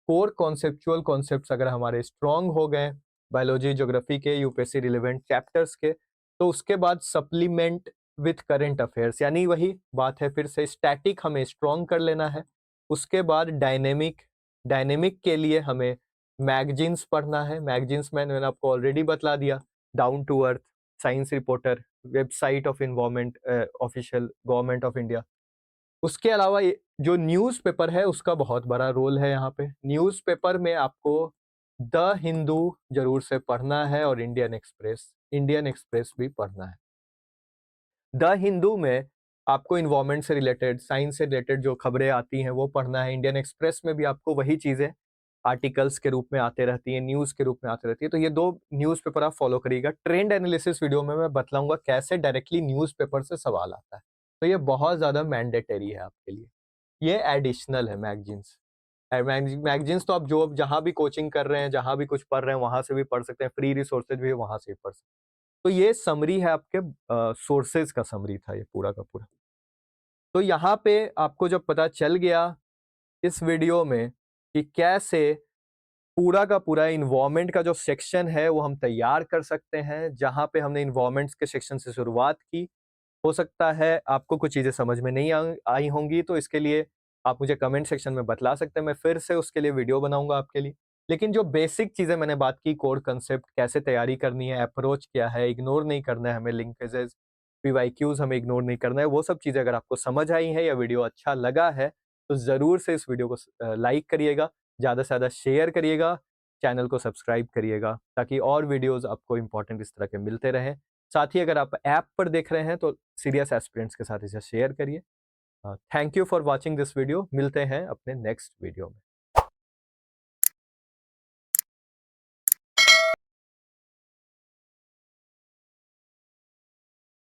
कोर कॉन्सेप्चुअल कॉन्सेप्ट्स अगर हमारे स्ट्रॉन्ग हो गए बायोलॉजी, ज्योग्राफी के, यूपीएससी रिलेवेंट चैप्टर्स के, तो उसके बाद सप्लीमेंट विथ करंट अफेयर्स, यानी वही बात है, फिर से स्टैटिक हमें स्ट्रॉन्ग कर लेना है। उसके बाद डायनेमिक, डायनेमिक के लिए हमें मैगजीन्स पढ़ना है। मैगजीन्स में मैंने आपको ऑलरेडी बतला दिया, down to earth, science reporter, website of environment, official government of India. उसके अलावा जो न्यूज़पेपर है उसका बहुत बड़ा रोल है यहाँ पे। न्यूज़पेपर में आपको द हिंदू जरूर से पढ़ना है, और इंडियन एक्सप्रेस, इंडियन एक्सप्रेस भी पढ़ना है। द हिंदू में आपको इन्वायरमेंट से रिलेटेड, साइंस से रिलेटेड जो खबरें आती हैं वो पढ़ना है। इंडियन एक्सप्रेस में भी आपको वही चीज़ें आर्टिकल्स के रूप में आते रहती है, न्यूज़ के रूप में आती रहती है। तो ये 2 न्यूज़पेपर आप फॉलो करिएगा। ट्रेंड एनालिसिस वीडियो में मैं बतलाऊँगा कैसे डायरेक्टली न्यूज़पेपर से सवाल आता है। तो ये बहुत ज़्यादा मैंडेटरी है आपके लिए। ये एडिशनल है मैगज़ीन्स। मैगज़ीन्स तो आप जो जहाँ भी कोचिंग कर रहे हैं, जहाँ भी कुछ पढ़ रहे हैं, वहाँ से भी पढ़ सकते हैं। फ्री रिसोर्सेज़ भी है, वहाँ से भी पढ़ सकते हैं। तो ये समरी है आपके सोर्सेज़ का समरी था ये पूरा का पूरा। तो यहाँ पे आपको जब पता चल गया इस वीडियो में कि कैसे पूरा का पूरा इन्वायरमेंट का जो सेक्शन है वो हम तैयार कर सकते हैं, जहाँ पे हमने इन्वायरमेंट्स के सेक्शन से शुरुआत की। हो सकता है आपको कुछ चीज़ें समझ में नहीं आई होंगी, तो इसके लिए आप मुझे कमेंट सेक्शन में बतला सकते हैं, मैं फिर से उसके लिए वीडियो बनाऊँगा आपके लिए। लेकिन जो बेसिक चीज़ें मैंने बात की, कोर कांसेप्ट कैसे तैयारी करनी है, अप्रोच क्या है, इग्नोर नहीं करना है हमें लिंकेजेस, पीवाईक्यूज़ हमें इग्नोर नहीं करना है, वो सब चीज़ें अगर आपको समझ आई हैं या वीडियो अच्छा लगा है, तो ज़रूर से इस वीडियो को लाइक करिएगा, ज़्यादा से ज़्यादा शेयर करिएगा, चैनल को सब्सक्राइब करिएगा, ताकि और वीडियोज़ आपको इम्पोर्टेंट इस तरह के मिलते रहें। साथ ही अगर आप ऐप पर देख रहे हैं तो सीरियस एस्पिरेंट्स के साथ इसे शेयर करिए। Thank you for watching this video. मिलते हैं अपने नेक्स्ट वीडियो में।